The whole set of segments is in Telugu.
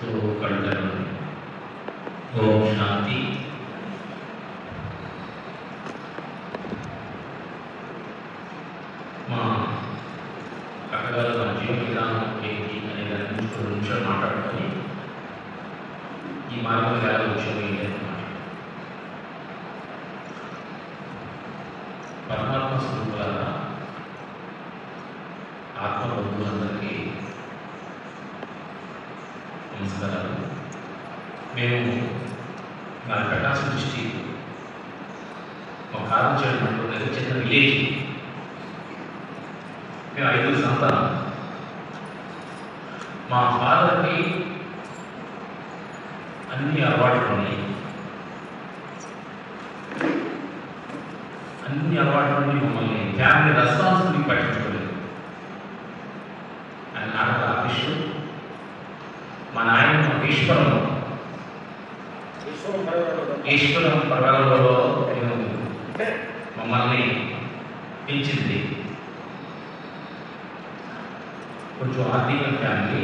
సో కడతాను. ఓం శాంతి. మా అక్కగారు మన జీవన విధానం ఏంటి అనే దాని గురించి కొన్ని నిమిషాలు మాట్లాడుకొని ఈ మార్గం ఎలా విషయం ఏంటి అని పరమాత్మ స్వరూపులారా, ఆత్మబంధువులందరికీ నమస్కారాలు. మేము మన ప్రకాశ దృష్టి ఒక కాలం చేయడం అంటున్నది చిన్న విలేజ్. మేము 5 సంతానం. మా ఫాదర్కి అన్ని అలవాట్లు ఉన్నాయి. అన్ని అలవాట్లు నుండి మమ్మల్ని ఫ్యామిలీ రెస్పాన్సిబిలిటీ పట్టించుకోలేదు. ఆయన నాటక ఆఫీసు, మా నాయన ఈశ్వరం పర్వాలలో నేను మమ్మల్ని పెంచింది. కొంచెం ఆర్థిక ఫ్యామిలీ.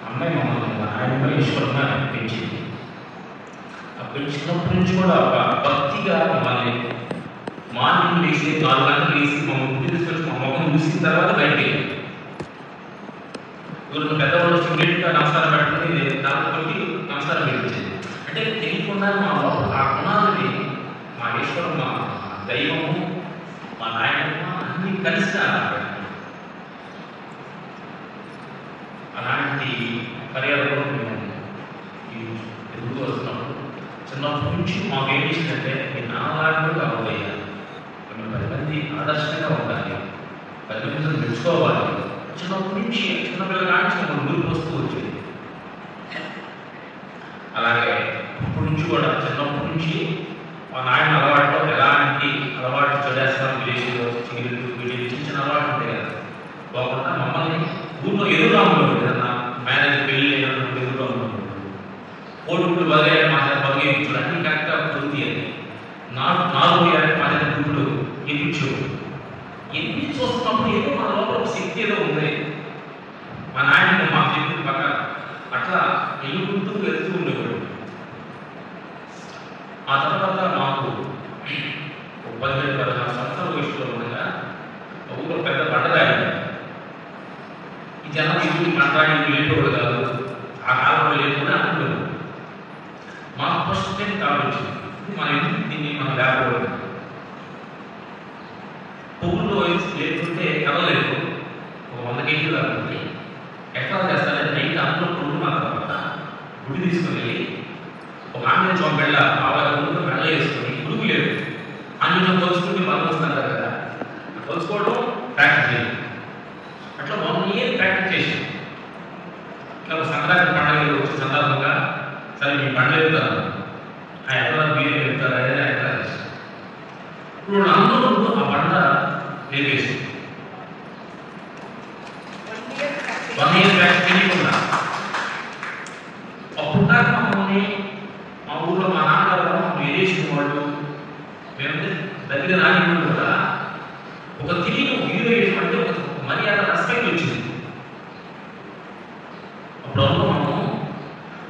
అమ్మాయి మమ్మల్ని మా నాయన ఈశ్వరంగా పెంచింది. ఆ పెంచినప్పటి నుంచి కూడా ఒక భక్తిగా మమ్మల్ని మార్నింగ్ లేచి 4 గంటలు లేచి మమ్మల్ని గుడి తీసుకొచ్చి మా మొక్కను చూసిన తర్వాత బయటికి వెళ్ళాం. ఇవన్నీ పెద్దవాళ్ళు స్టూడెంట్గా నమస్కారం పెట్టుకుని దాంతోటి నమస్కారం పెట్టించింది. అంటే తెలియకుండా మా లోపల ఆ గుణాలని మా ఈశ్వరం, మా దైవము, మా నాయనమ్మ అన్నీ కలిసి అలాంటి పర్యావరణం మేము ఎదుగుతూ వస్తున్నప్పుడు చిన్నప్పటి నుంచి మాకు ఏం చేసిందంటే మీ నాన్నగారు కావయ్యారు, మేము 10 మంది ఆదర్శంగా ఉండాలి, 10 మందిని మెచ్చుకోవాలి. చిన్నప్పటి నుంచి చిన్నపిల్లగా మమ్మల్ని ఊరికి వస్తూ వచ్చేది. అలాగే ఇప్పటి నుంచి కూడా చిన్నప్పటి నుంచి మా నాయన అలవాటులో ఎలాంటి అలవాటు చదివేస్తాం, విదేశీలో చిగిరిలు వీడి చిన్న చిన్న అలవాటు ఉంటాయి కదా, పోకుండా మమ్మల్ని ఊళ్ళో ఎదురురాములు ఏదన్నా మ్యారేజ్ పెళ్ళి అయినటువంటి ఎదురురాములు కోడుగుడ్లు బదిలీ మా చేత బదిలించుడు అన్ని కరెక్ట్గా పూర్తి అని 4 ఏళ్ళకి మా చేత గుడ్లు ఇప్పించు. ఎన్ని చూస్తున్నప్పుడు ఏదో మన లోపల ఒక శక్తి ఏదో ఉంది. మా నాయన మా చెప్పింది పక్కన అట్లా ఎలుగుతూ వెళ్తూ ఉండేవాడు. ఆ తర్వాత మాకు 17-16 సంవత్సరాల వయసులో ఉండగా ఊళ్ళో పెద్ద బండదారి. ఈ జనం ఇల్లు మాట్లాడి వెళ్ళేటోడు కాదు, ఆ కాలంలో లేకుండా అనుకోడు. మాకు ఫస్ట్ టైం కావాల్సింది మన ఇంటికి దీన్ని మనం లేకపోవడం. పువ్వుల్లో లేకుంటే కదలేదు. ఒక 100 కేజీలు కాకుండా ఎట్లా చేస్తారంటే నైట్ అందులో పువ్వులు మాత్రం గుడి తీసుకుని వెళ్ళి ఒక ఆంజనేయ స్వామి వెళ్ళ వెళ్ళ వేసుకొని గురువు లేదు ఆంజనేయం తోచుకుంటే బలం వస్తుంటారు కదా, తోచుకోవడం ప్రాక్టీస్ చేయాలి. అట్లా 1 ఇయర్ ప్రాక్టీస్ చేసి ఇట్లా ఒక సంక్రాంతి పండుగ వచ్చే సందర్భంగా సరే మీ పండుగ వెళ్తారు, ఆ ఎక్కడ మీరే వెళ్తారు అనేది ఎక్కడ ఇప్పుడు అందరూ ఆ బండ లేపేసి 1 ఇయర్ బ్యాక్ తెలియకుండా అప్పుడు దాకా మమ్మల్ని మా ఊళ్ళో మా నాన్నగారు మమ్మల్ని ఎదేసిన వాళ్ళు, మేమంటే దగ్గర రాని కూడా ఒక తెలియని హీరోయిజం అంటే ఒక మర్యాద రెస్పెక్ట్ వచ్చింది. అప్పుడు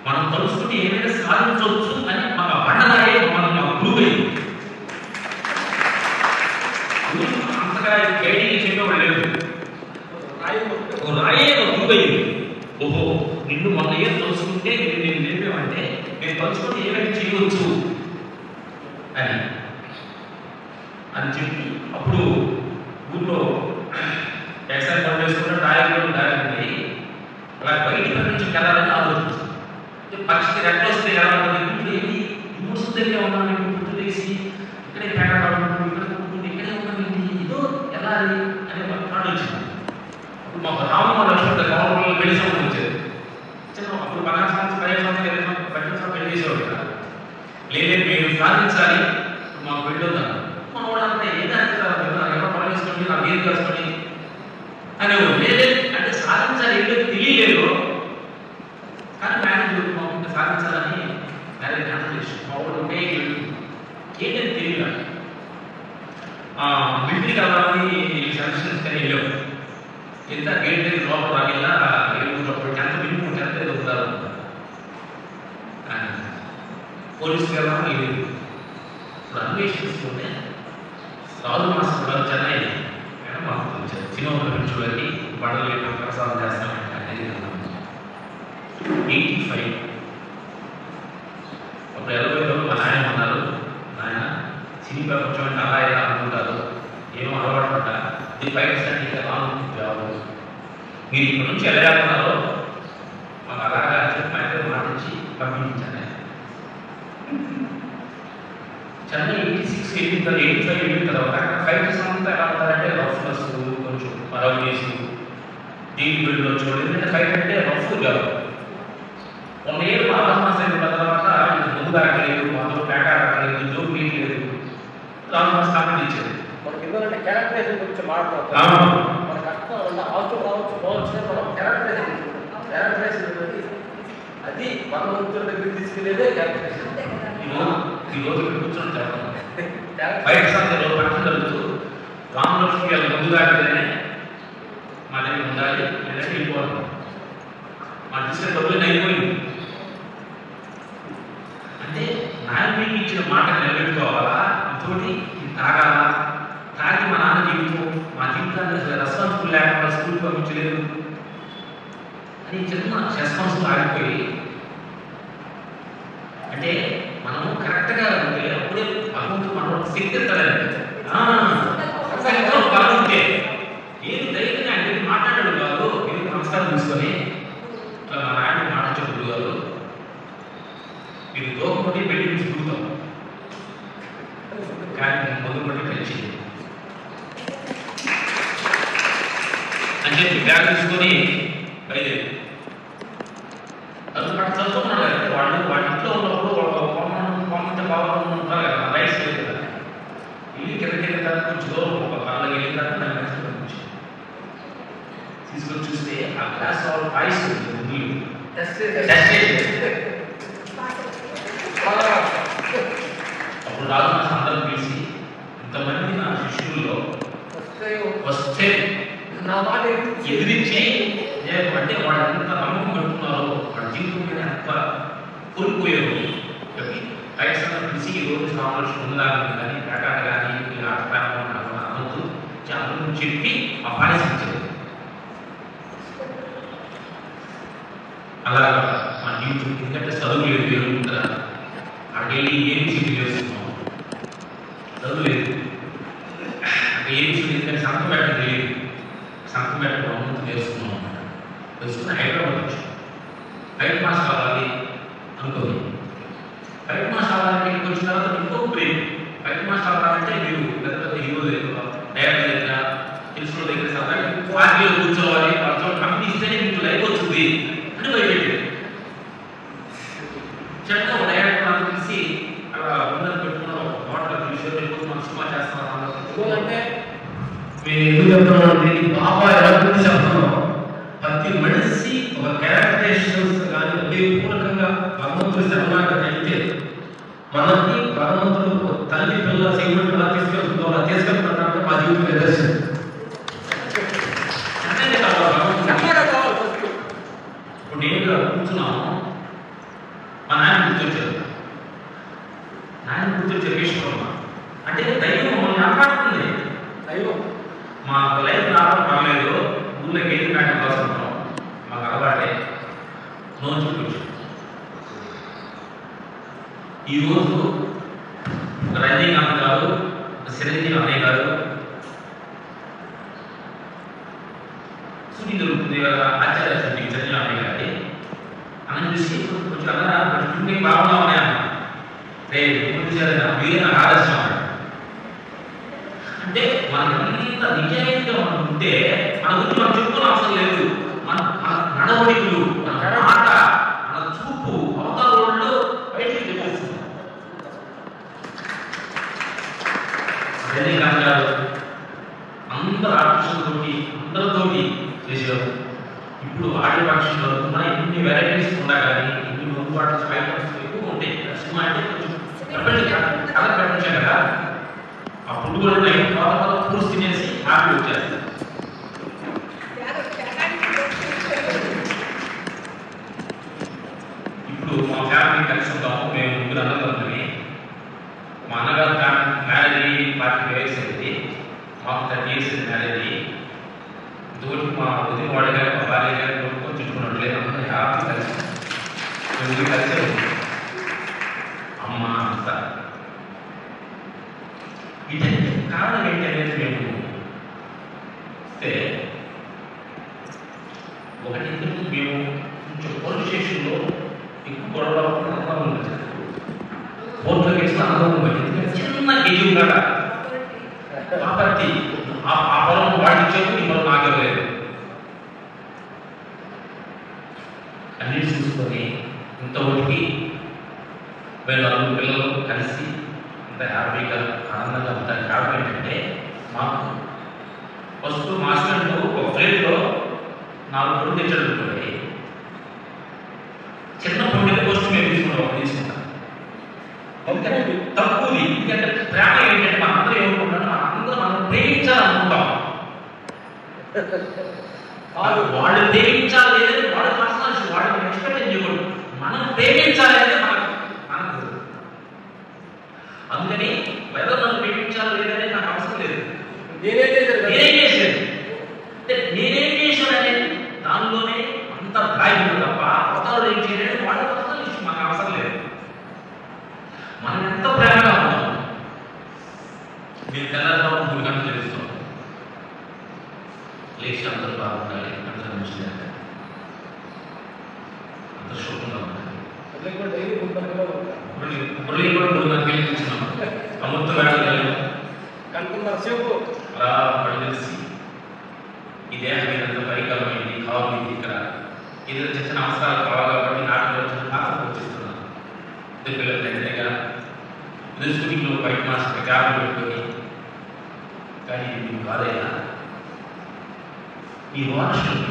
మనం తలుచుకుంటే ఏమైనా సాధించవచ్చు అని మాకు బండరాయే మా గురువు అంతగా గైడింగ్ చెప్పేవాళ్ళు లేదు. ఒక రాయే ఒక గురువు అయింది. ఓహో నిన్ను 1 ఇయర్ తలుచుకుంటే నేను నేర్పేమంటే నేను తలుచుకుంటే ఏమైనా చేయవచ్చు అని చెప్పి అప్పుడు ఊళ్ళో ఎక్సైజ్ పని చేసుకుంటే టాయిలెట్ దారి అలా బయటికి నుంచి వెళ్ళాలని ఆలోచించాను. పక్షికి రెక్క వస్తే ఎలా ఉంటుంది, ఏంటి ఇమోషన్ దగ్గర ఉన్నాను, గుర్తు వేసి ఇక్కడే పేట పడుతుంది, ఇక్కడ కూర్చుంది, ఇక్కడే ఉన్నాను, ఏదో ఎలా అని ఆలోచించాను. అప్పుడు మాకు రామ లక్ష్మణ గవర్నమెంట్ పెళ్లి సంవత్సరం వచ్చేది. అప్పుడు 15 సంవత్సరాలు 15 సంవత్సరాలు 20 సంవత్సరాలు 15 సంవత్సరాలు పెళ్లి చేసేవాడు కదా. లేదు మేము సాధించాలి, మాకు వెళ్ళొద్దాను. మా వాళ్ళంతా ఏదంటే ఎవరో పని వేసుకొని నాకు ఏది కలుసుకొని అనేవాడు. లేదే అంటే సాధించాలి ఏంటో తెలియలేదు, కానీ మ్యారేజ్ మాకు సాధించాలని మ్యారేజ్ క్యాన్సల్ చేసి మా వాళ్ళు ఉంటే ఏంటని తెలియదు. మిలిటరీ కావాలని సెలక్షన్స్ కానీ వెళ్ళాము. ఎంత గేట్ దగ్గర లోపల రాగిలా 7 10 మినిమం 10 అవుతారు. పోలీసులు వెళ్ళడం లేదు. ఇప్పుడు అన్వేషిస్తుంటే రాజు మాస్టర్ గారు చెన్నై మాకు సినిమా చూడండి బండలు ప్రసాదం చేస్తామంటే 85 అప్పుడు 80లో మా నాయన ఉన్నారు. నాయన సినీ ప్రపంచం అంటే అలా ఇలా అనుకుంటారు, ఏమో అలవాటు ఉంటా ఇది బయట జాబు మీరు ఇక్కడ నుంచి వెళ్ళగలుగుతున్నారో మాకు అలాగా చెప్పి మాటించి పంపించాను. చెన్నై 86 85 వెళ్ళిన తర్వాత ఫైటర్స్ అంతా ఎలా ఉంటారంటే రఫ్నెస్, కొంచెం రౌడీస్, డీప్ బిల్డ్లో చూడండి. ఎందుకంటే ఫైట్ అంటే రఫ్ కాదు. 1 year మా రాజమాసం అయిన తర్వాత ముందు ఆడలేదు, మాతో పేట ఆడలేదు, జోక్ లేదు, రాజమాసం కామెంట్ ఇచ్చేది. మనకి ఎందుకంటే క్యారెక్టరైజేషన్ గురించి మాట్లాడుతాం. మనకు అర్థం అవసరం రావచ్చు పోవచ్చు, మనం క్యారెక్టరైజేషన్ అది మన ముఖ్యుల దగ్గర తీసుకెళ్ళేదే క్యారెక్టరైజేషన్. ఈ రోజు కూర్చొని చెప్పాను బయట సందర్భంలో పట్టణం జరుగుతూ రామలక్ష్మి గారు ముందు దాటితేనే మా దగ్గర ఉండాలి, లేదంటే వెళ్ళిపోవాలి. మా తీసుకునే డబ్బులు అయిపోయింది. అంటే నాయకుడికి ఇచ్చిన మాట నిలబెట్టుకోవాలా, ఇంతోటి తాగాలా, తాగి మా నాన్న జీవితం మా జీవితాన్ని రెస్పాన్సిబుల్ లేకుండా స్కూల్కి పంపించలేదు అని చిన్న రెస్పాన్సిబుల్ ఆగిపోయి, అంటే మనం కరెక్ట్గా ఉంటే అప్పుడే భగవంతుడు మన శక్తి ఇస్తాడండి. బలం ఉంటే ఏది ధైర్యంగా అంటే మాట్లాడాడు కాదు, ఏది నమస్కారం తీసుకొని ఇట్లా మా నాయన మాట చెప్పుడు కాదు, మీరు దోకపోతే పెళ్లి నుంచి దూకుతాం కానీ మొదలుపడి కలిసింది అని చెప్పి బ్యాగ్ తీసుకొని బయలుదేరి అది పట్టు చదువుతున్నాడు కదా. వాళ్ళ ఇంట్లో ఉన్నప్పుడు పొమ్మంటే బాగుంటారు కదా, రైస్ లేదు కదా, ఇల్లు కింద తర్వాత కొంచెం దూరం ఒక కాళ్ళ వెళ్ళిన తర్వాత దాన్ని మంచిగా పంపించి తీసుకొని చూస్తే ఆ గ్లాస్ వాళ్ళు పాయిస్ అప్పుడు రాజు అందరూ పిలిచి ఇంతమంది నా శిష్యుల్లో వస్తే నా మాట ఎదిరించి అంటే వాళ్ళు ఎంత నమ్మకం పెట్టుకున్నారో, వాళ్ళ జీవితం మీద ఎంత కోల్పోయారు. రైతులను పిలిచి ఈ రోజు సామర్థ్యం ఉండాలని కానీ ప్రకాట కానీ అన్నట్టు చాలా చెప్పి ఆ పాటించారు. అలాగా మా జీవితం ఎందుకంటే చదువు లేదు, పెరుగుతుందా అక్కడికి ఏం సిద్ధి చేస్తున్నాం, చదువు లేదు అక్కడ ఏం సిద్ధి, ఎందుకంటే సంతం పెట్టడం తెలియదు, సంతం పెట్టడం చేస్తున్నాం. తెలుసుకున్న హైదరాబాద్ వచ్చి బయట మాస్ కావాలి అనుకోండి. బయట మాస్ కావాలంటే ఇక్కడికి వచ్చిన తర్వాత ఇంకో బ్రేక్. బయట మాస్ కావాలంటే మీరు పెద్ద పెద్ద హీరో దగ్గర, డైరెక్టర్ దగ్గర, తెలుసుకున్న దగ్గర పార్టీలో కూర్చోవాలి, వాళ్ళతో కంపెనీ ఇస్తేనే మీకు లైఫ్ వచ్చింది అని భయపెట్టారు. చెట్టు ఒక డైరెక్టర్ నాకు తెలిసి అలా ఉందని పెట్టుకున్నాం, హోటల్ చూసి ఎక్కువ మనం సినిమా చేస్తున్నాం అంటే మేము ఎందుకు చెప్తున్నాం అంటే బాబా ఎలా గురించి చెప్తున్నాం. ప్రతి మనిషి ఒక క్యారెక్టరైజేషన్స్ కానీ హృదయపూర్వకంగా భగవంతుడి శరణాగతి అయితే మనకి భగవంతుడు తల్లి పిల్లల సెగ్మెంట్ అలా తీసుకెళ్తుందో అలా తీసుకెళ్తున్నట్టు మా జీవితం నిదర్శనం. ఇప్పుడు నేను కూర్చున్నాము, మా నాయన గుర్తొచ్చారు. నాయన గుర్తొచ్చారు ఈశ్వరమ్మ అంటే దైవం మమ్మల్ని కాపాడుతుంది. దైవం మా లైఫ్ రావడం పర్లేదు, ఊళ్ళో గేదె మేకం కోసుకుంటాం, మాకు అలవాటే నోచు కూర్చు. ఈరోజు రజనీకాంత్ గారు, చిరంజీవి అన్నయ్య గారు షూటింగ్ జరుగుతుంది కదా, ఆచార్య షూటింగ్ చిరంజీవి అన్నయ్య గారి అన్న చూసి కొంచెం అలా షూటింగ్ బాగున్నా ఉన్నాయా మీరే నాకు ఆలస్యం అన్నాడు. అంటే మనకి ఎంత నిజాయితీగా మనం ఉంటే మన గురించి మనం చెప్పుకునే అవసరం లేదు. మన నడవడికలు, మన మాట, మన చూపు అవతల వాళ్ళు బయటికి చెప్పేస్తుంది. రజనీకాంత్ గారు అందరు ఆర్టిస్టులతోటి అందరితోటి చేసేవారు. ఇప్పుడు ఆడియో ఫంక్షన్ జరుగుతున్నా ఎన్ని వెరైటీస్ ఉన్నా కానీ ఎన్ని ముందుబాటు స్పైటర్స్ ఎక్కువ ఉంటాయి. సినిమా అంటే కొంచెం కథ ప్రపంచం కదా, ఆ ఫుడ్ కూడా పూర్తి తినేసి హ్యాపీ వచ్చేస్తారు. ఇప్పుడు మా మా ఫ్యామిలీ కలిసి ఉంటాము. మేము ముగ్గురు అన్నదమ్ములని. మా అన్నగారు మ్యారేజ్ 40 years అయింది. మాకు 30 years మ్యారేజ్. ఇంతవరకు మా వదిన వాడి గారు మా భార్య గారు కొనుక్కొని చుట్టుకున్నట్లేదు. అందరూ హ్యాపీ కలిసి మేము కలిసే ఉంటాం. అమ్మ అంతా ఇదంటే కారణం ఏంటి అనేది మేము ఒకటి మేము కొంచెం పోలీస్ స్టేషన్లో ఎక్కువ గొడవ అనుభవం ఉంటుంది. కోర్టులో వేసిన అనుభవం పట్టింది. చిన్న గెజు కూడా కాబట్టి ఆ పొలం వాడిచ్చాము, ఈ పొలం నాకెవలేదు అన్నీ చూసుకొని ఇంతవరకు వీళ్ళు 4 పిల్లలు కలిసి ఇంత హ్యాపీగా ఆనందంగా ఉంటారు. కారణం ఏంటంటే మాకు ఫస్ట్ మా హస్బెండ్ ఒక ఫ్లైట్లో 4 పొడుగు తెచ్చాడు అనుకోండి. చిన్న పొడిని ఫస్ట్ మేము తీసుకుంటాం. తక్కువది. ఎందుకంటే ప్రేమ ఏంటంటే మనందరూ ఏమనుకుంటాం, మనందరూ మనం ప్రేమించాలనుకుంటాం. వాళ్ళు ప్రేమించాలి లేదని వాళ్ళ పర్సనల్స్ వాళ్ళు ఎక్స్పెక్ట్ చేయకూడదు. మనం ప్రేమించాలి అనేది మనకు. అందుకని ఎవరు నన్ను ప్రేమించాలి లేదనేది నాకు అవసరం లేదు. నేనేం చేశాను అనేది దానిలోనే అంత దాగి ఉంది తప్ప కొత్తలు ఏం చేయలేదు. వాళ్ళ కొత్తలు ఇష్టం మాకు అవసరం లేదు. మనం ఎంత ప్రేమగా ఉన్నాం. మీరు తెల్లవారు 3 గంటలు తెలుస్తాం. లేచి అందరూ బాగుండాలి, అందరూ మంచిగా అందరూ శుభంగా ఉండాలి. మురళి కూడా 3 గంటలు ఇచ్చినాం. అమృత మేడం అలా పడిసి ఈ దేహం మీద పరికరమైంది. కావాలి ఇక్కడ ఏదో చిన్న అవసరాలు కావాలి కాబట్టి నాటిలో వచ్చిన పాత్ర వచ్చేస్తున్నాను. ఇద్దరు పిల్లలు దగ్గరగా స్కూటింగ్లో బయట మాస్టర్ క్యాబ్ పెట్టుకొని, కానీ మీకు కాదైనా మీ వారసులు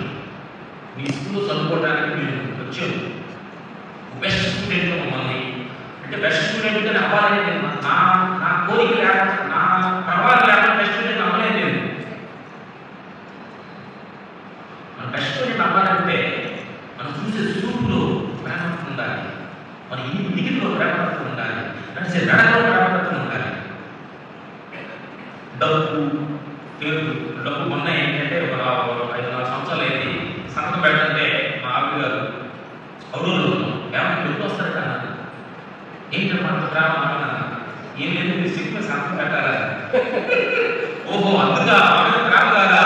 మీ స్కూల్లో చదువుకోవడానికి మీరు వచ్చారు. బెస్ట్ స్టూడెంట్ మమ్మల్ని అంటే బెస్ట్ స్టూడెంట్ అని అవ్వాలని నా కోరిక లేకుండా, నా పర్వాలేదు లేకుండా బెస్ట్ స్టూడెంట్ అవ్వలేదు నేను. మన బెస్ట్ స్టూడెంట్ అవ్వాలంటే మనం చూసే చూపులో ప్రేమత్వం ఉండాలి, మన ఈ దిగులో ప్రేమత్వం ఉండాలి, నడిచే నడకలో ప్రేమత్వం ఉండాలి. డబ్బు మొన్న ఏంటంటే ఒక 5-4 సంవత్సరాలు అయింది. సంతకం పెట్టంటే మా ఆవిడ గారు అవును ఏమన్నా ఎప్పుడు వస్తారట అన్నది. ఏంటంటే మనకు ప్రేమ ఏం లేదు, మీరు చెప్పిన సంతకం పెట్టాలా? ఓహో అందుగా ప్రేమ కాదా?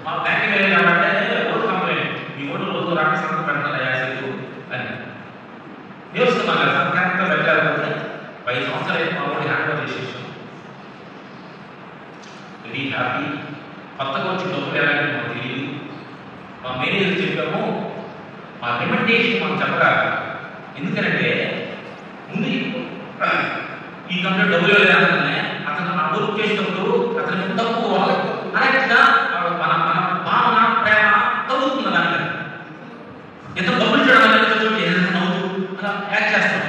మా బ్యాంక్ వెళ్ళామంటే ఓటు కంప్లైంట్, మీ ఓటు రోజు రాక సంతకం పెట్టాలి యాసేపు అని నేర్చుకున్నాం కదా. సంతకంతో పెట్టాలి. 5 సంవత్సరాలు అయితే మా ఓటు హ్యాండ్ ఓవర్ చేసేసాం. Very happy. కొత్తగా వచ్చి డబ్బులు ఎలాంటి మాకు తెలియదు. మా మేనేజర్ చెప్పాము, మా రికమెండేషన్ మాకు చెప్పరాదు. ఎందుకంటే ముందు ఈ కంపెనీ డబ్బులు లేదనే అతను ఆ వర్క్ చేసినప్పుడు అతనికి తక్కువ కరెక్ట్గా మన భావన ప్రేమ తగ్గుతుంది. దానికి ఎంత డబ్బులు చేయడం ఏదైనా నవ్వుతూ అలా యాక్ట్ చేస్తాం.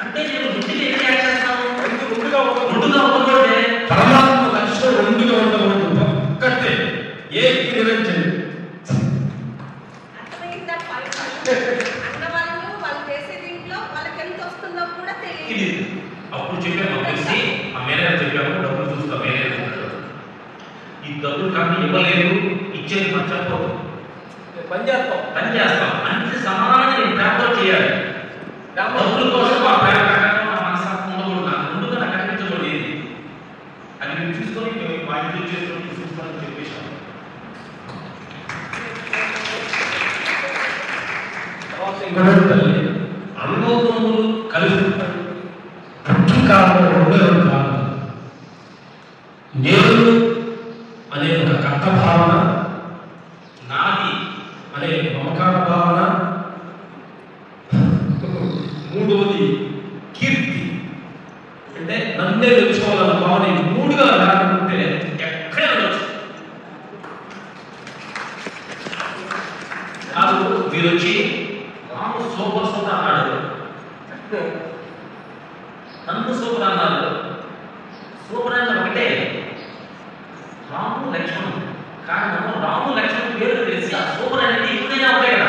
అంటే నేను వృత్తిని ఎందుకు యాక్ట్ చేస్తాను? ముందుగా ఉండకూడదే. పరమాత్మ లక్ష్యం రెండుగా ఉండకూడదు. ఒక్కటే ఏ నిర్వహించండి. అప్పుడు చెప్పాము తెలిసి ఆ మేనేజర్ చెప్పాము, డబ్బులు చూస్తాం. మేనేజర్ ఈ డబ్బులు కానీ ఇవ్వలేదు, ఇచ్చేది మనం చెప్పదు, పని చేస్తాం అంటే సమానంగా నేను ప్రాప్తం చేయాలి. డబ్బుల కోసం మా ప్రేమ మా మనసు ఉండకూడదు. నాకు ముందుగా నాకు అనిపించకూడదు ఏది అది మేము చూసుకొని మేము మా ఇంట్లో చేసుకొని చూసుకోవాలని చెప్పేసాం. అనుభవములు కలిసి కాలంలో 2 కాలం నేను అనే ఒక కర్త భావన, నాది అనే మమకార భావన, 3వది కీర్తి అంటే నన్నే తెలుసుకోవాలన్న భావన. 3గా రాకుంటే ఎక్కడ కాదు. మీరు వచ్చి రాము సూపర్ సూపర్ అన్నాడు, నన్ను సూపర్ అన్నారు. సూపర్ అంటే ఒకటే రాము లక్ష్మణ్. కానీ మనం రాము లక్ష్మణ్ పేరు తెలిసి ఆ సూపర్ అనేది ఇప్పుడైనా ఒకటే కదా.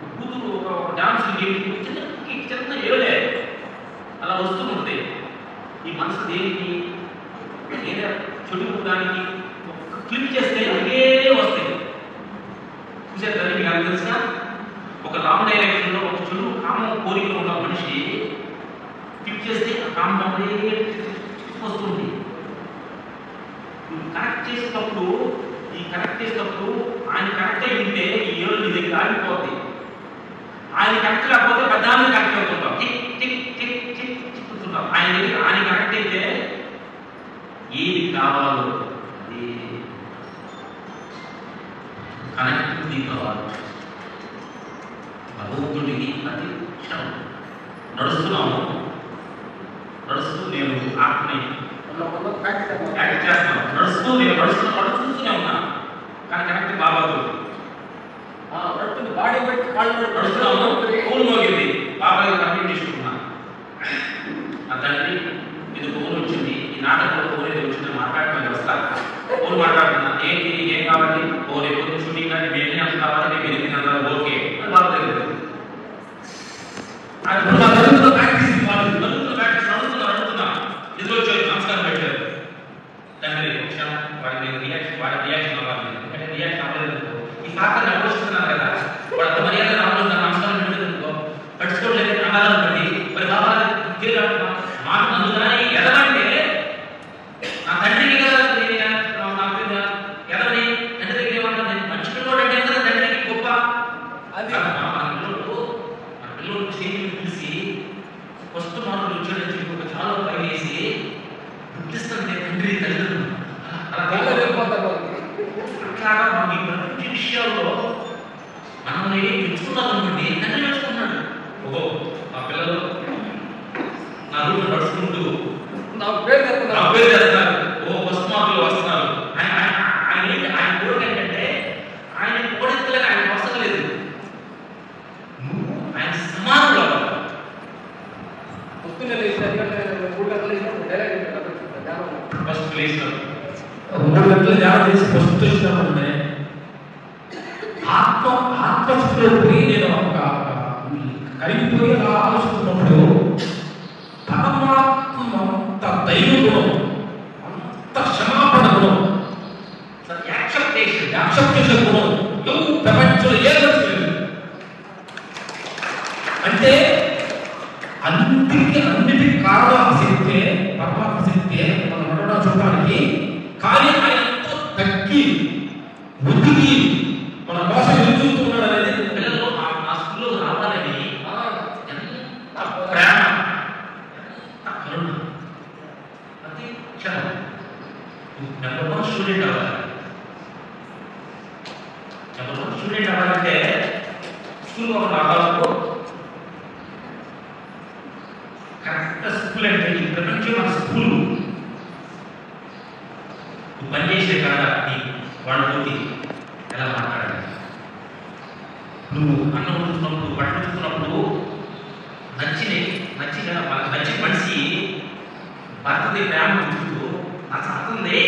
చిన్న ఏలే అలా వస్తూ ఉంటాయి. ఈ మనసు దేనికి ఏదో చెడు దానికి ఒక్క క్లిక్ చేస్తే అదే వస్తాయి. చూసారు కదా, మీకు అది తెలుసా? ఒక రాంగ్ డైరెక్షన్ లో ఒక చెడు కామం కోరికలో ఉన్న మనిషి క్లిక్ చేస్తే ఆ కామం అదే వస్తుంది. కనెక్ట్ చేసేటప్పుడు ఆయన కనెక్ట్ అయి ఉంటే ఈ ఏళ్ళు నీ దగ్గర ఆగిపోతాయి. ఆయన కనెక్ట్ కాకపోతే పద్దాన్ని కనెక్ట్ అవుతుంటాం, టిక్ టిక్ టిక్ టిక్ చిక్కుతుంటాం. ఆయన కనెక్ట్ అయితే ఏది కావాలో అది కనెక్టివిటీ కావాలి. భగవంతుడికి అది ఇష్టం. నడుస్తూ నేను ఆత్మని యాక్ట్ చేస్తాను. నడుస్తూనే ఉన్నా కానీ కనెక్ట్ బాబాతో బాడీ పెట్టి కాళ్ళు నడుస్తున్నాము. ఫోన్ మోగింది, బాబాయ్ కంప్లీట్ చేసుకుంటున్నా. నా తండ్రి ఇది ఫోన్ వచ్చింది, ఈ నాటకంలో ఫోన్ ఏదో వచ్చింది, మాట్లాడుతున్నాను వస్తా. ఫోన్ మాట్లాడుతున్నా, ఏంటి ఏం కావాలి? ఫోన్ ఎప్పుడు షూటింగ్ కానీ మేము ఎంత కావాలి, మేము ఎనిమిది అంటారు, ఓకే అని బాబు దగ్గర అడుగుతున్నా. ఎదురు వచ్చారు, నమస్కారం పెట్టారు. తండ్రి క్షణం వాడి రియాక్షన్ అవ్వాలి. ఎందుకంటే రియాక్షన్ అవ్వలేదు ఈ సాధన అపోషిస్తున్నాను కదా, వాడు అంత మర్యాద రావడం నమస్కారం పెట్టేందుకో పట్టించుకోవట్లేదు. ప్రమాదం బట్టి మరి బాబా మాట అందుకని ఎదవంటే నా తండ్రికి కదా ఎదవని తండ్రి దగ్గర ఏమంటారు, నేను మంచి పిల్లడు అంటే కదా తండ్రికి గొప్ప. అది మన పిల్లలు చేతిని పిలిచి ఫస్ట్ మార్కులు వచ్చాడని చెప్పి ఒక చాలా పని వేసి గుర్తిస్తుంటే తండ్రి తల్లిదండ్రులు అట్లాగా మనకి ప్రతి విషయాల్లో మనల్ని మెచ్చుకున్నామనుకోండి, తండ్రి మెచ్చుకున్నాడు. ఓహో మా పిల్లలు నా రూమ్ నడుచుకుంటూ నా పేరు చేస్తున్నారు, ఓ ఫస్ట్ మార్కులు వస్తున్నారు. ఆయన కోరిక ఏంటంటే ఆయన కోరికలకు ఆయన అవసరం లేదు, ఆయన సమానంలో ఫస్ట్ ప్లేస్ లో 3 గంటలు ధ్యానం చేసి ఫస్ట్ వచ్చినామంటే ఆత్మస్థితిలో పోయి నేను కరిగిపోయి అలా ఆలోచిస్తున్నప్పుడు పరమాత్మ అంత దైవ గుణం, అంత క్షమాపణ గుణం, యాక్సెప్టేషన్ గుణం ప్రపంచంలో ఏదో అంటే అన్నిటికీ కారణం ఆసక్తే, పరమాత్మ శక్తే మనం నడవడం చూడడానికి. కానీ ఆయన ఎంతో తగ్గి ఒదిగి మన కోసం ఎదుగుతున్నాడు అనేది పిల్లలు ఆ స్కూల్లో రావాలని ప్రేమ, కరుణ, అది క్షణం. నెంబర్ 1 స్టూడెంట్ అవ్వాలంటే స్కూల్ ఒక రావాలకు కరెక్ట్ స్కూల్ అంటే ఈ ప్రపంచం మన స్కూల్. పనిచేసే కాడ వాళ్ళతోటి ఎలా మాట్లాడాలి, నువ్వు అన్నం వండుతున్నప్పుడు బట్టలు చూస్తున్నప్పుడు నచ్చిన మనిషి భర్తది ప్రేమ చూస్తూ నా సాగుంది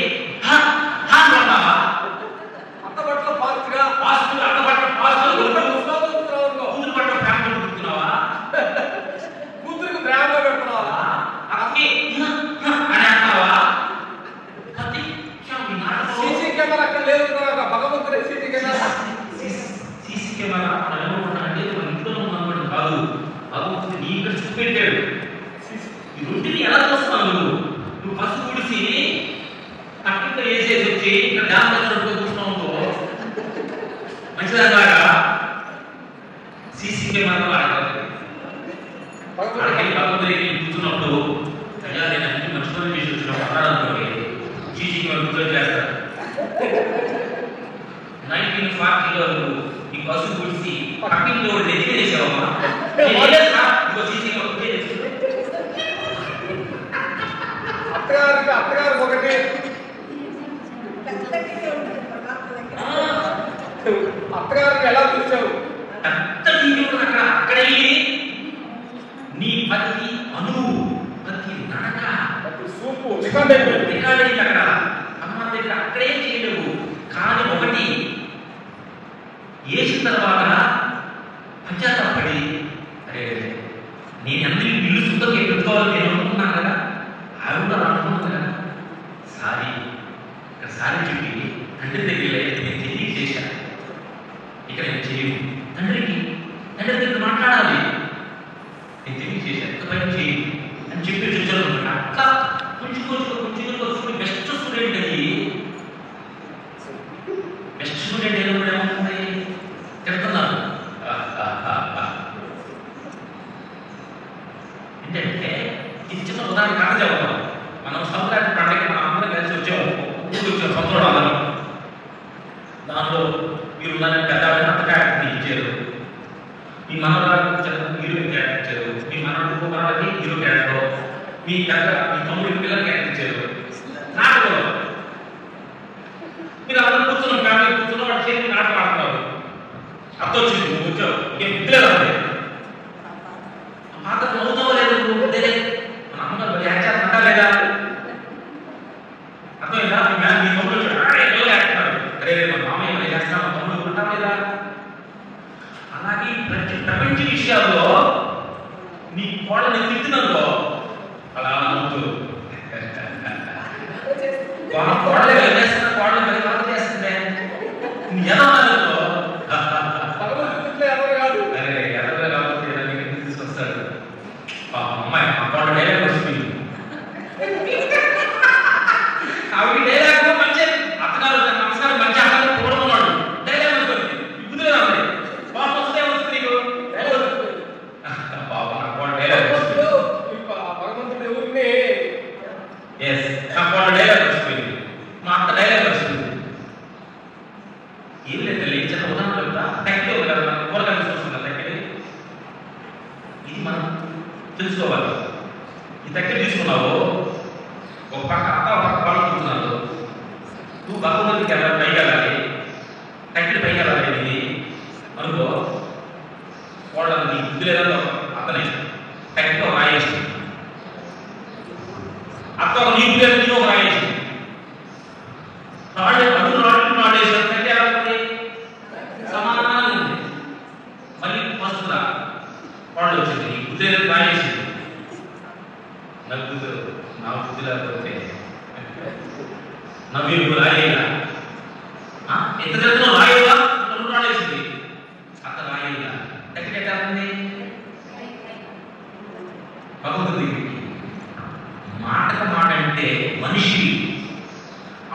అత్త బట్టలు పాస్తుగా అత్త బట్టలు కూతురు బట్టలు ప్రేమ పెడుతున్నావా, కూతురికి ప్రేమ పెడుతున్నావా, అక్కకి అని అంటావా? సీసీ కెమెరా అక్కడ లేదు, భగవంతుడే సీసీ కెమెరా మనం ఏమనుకుంటామంటే మన ఇంట్లో ఉన్నప్పుడు కాదు, భగవంతుడు నీ ఇక్కడ చూపెట్టాడు. ఈ రొట్టిని ఎలా చూస్తున్నావు నువ్వు పసుపు కుడిసి పక్కన వేసేసి వచ్చి ఇక్కడ ధ్యానం చేసినప్పుడు చూస్తున్నావు మంచిదన్నారా? సీసీ కెమెరా భగవంతుడికి కూర్చున్నప్పుడు అయ్యా నేను అన్ని మంచి పనులు చేసి వచ్చిన మాట్లాడాలి సీసీ కెమెరా గుర్తు చేస్తారు. 1940లో ఈ పసుపు కుడిసి పక్కింట్లో ఎదిగి చేసావమ్మా అత్తగారు ఒకటి అత్తగారికి ఎలా చూసావు అక్కడ నీ ప్రతి అణువు ప్రతి నడక ప్రతి సూపు రికార్డ్ అయింది అక్కడ. అమ్మ దగ్గర అక్కడే చేయలేవు. కానీ ఒకటి వేసిన తర్వాత పశ్చాత్తాపడి అరే నేను అందరి ఇల్లు శుద్ధంగా పెట్టుకోవాలని నేను అనుకుంటున్నాను కదా, ఆవిడ కూడా అనుకుంటుంది కదా. సారీ ఇక్కడ సారీ చెప్పి తండ్రి దగ్గర నేను తెలియజేశాను, ఇక్కడ నేను చేయను, తండ్రి దగ్గర మాట్లాడాలి, నేను తెలియజేశాను, ఇక పని చేయి అని చెప్పి చూసాను. అట్లా కొంచెం బెస్ట్ స్టూడెంట్ అది, బెస్ట్ స్టూడెంట్ అయినప్పుడు ఏమవుతుంది చెప్తున్నారు. ఏంటంటే ఇది చిన్న ఉదాహరణ కథ చెప్తాం. మనం సంక్రాంతి పండుగకి మనం అందరం కలిసి వచ్చాము, ఊరికి వచ్చాం సంవత్సరం అందరం. దాంట్లో మీరు దాన్ని పెద్ద అంత క్యారెక్టర్ ఇచ్చారు, మీ మనవరాలకు హీరో క్యారెక్టర్ ఇచ్చారు, మీ మనవరాలకి హీరో క్యారెక్టర్, మీ తమ్ముడికి పిల్లల క్యారెక్టర్ ఇచ్చారు. నాటకం మీరు అందరూ కూర్చున్నాం, ఫ్యామిలీ కూర్చున్నాం, వాడు చేసి నాటకం ఆడుతున్నారు. అర్థం వచ్చింది, నువ్వు వచ్చావు, ఇంకేం పిల్లలు అంతే మాత్రం అవుతావో లేదు, మన అమ్మగారు యాక్ట్ లేదా అర్థమైందా? మీ తమ్ముడు చేస్తున్నారు, అరే మా మామయ్య మరి చేస్తాను, మా తమ్ముడు అంటా లేదా? అలాగే ప్రపంచ విషయాల్లో నీ కోళ్ళని తిట్టినందుకో అలా నవ్వుతూ కోళ్ళ చేస్తున్న కోళ్ళ మరి బాధ చేస్తుందే ఎలా అరే ఎదగా కాబట్టి నీకు తీసుకొస్తాడు. అమ్మాయి మా కోళ్ళ డైలాగ్ వస్తుంది, ఆవిడ డైలాగ్ మంచి అత్తగారు నమస్కారం మంచి అక్కడ కూడుకున్నాడు డైలాగ్ వస్తుంది. ఇప్పుడు బాబు వస్తే వస్తుంది నీకు బాబు నా కోళ్ళ డైలాగ్ వస్తుంది. భగవంతుడు ఎవరిని ఎస్ నా కోళ్ళ డైలాగ్ వస్తుంది, మా అత్త డైలాగ్ వస్తుంది. ఏం లేదు చిన్న ఉదాహరణ చెప్తా. తగ్గితే కదా మనం కూరగాయలు చూస్తున్నాం, తగ్గితే ఇది మనం తెలుసుకోవాలి. ఈ తగ్గి తీసుకున్నావు, ఒక పక్క అత్త ఒక పక్క వాళ్ళు కూర్చున్నారు, నువ్వు భగవంతుడికి వెళ్ళాలి, పైకి వెళ్ళాలి, తగ్గిన పైకి వెళ్ళాలి ఇది అనుకో. వాళ్ళని నీ బుద్ధి లేదంటే అతనే తగ్గితో ఒక రాయేసి, అత్త ఒక నీ బుద్ధి లేదు ఒక రాయేసి, అడుగు నాడేసారు, తగ్గి ఎలా ఉంది సమానంగా ఉంది. మళ్ళీ ఫస్ట్ వాళ్ళు వచ్చింది, నీ బుద్ధి లేదు రాయేసింది, నలుగురు నా బుద్ధి లేకపోతే నా మీరు రాయేలా ఎంత జరుగుతున్నా రాయేలా రెండు రాయేసింది, అత్త రాయేలా తగ్గిన ఎట్లా ఉంది భగవంతుడి మాటకు మాట అంటే మనిషి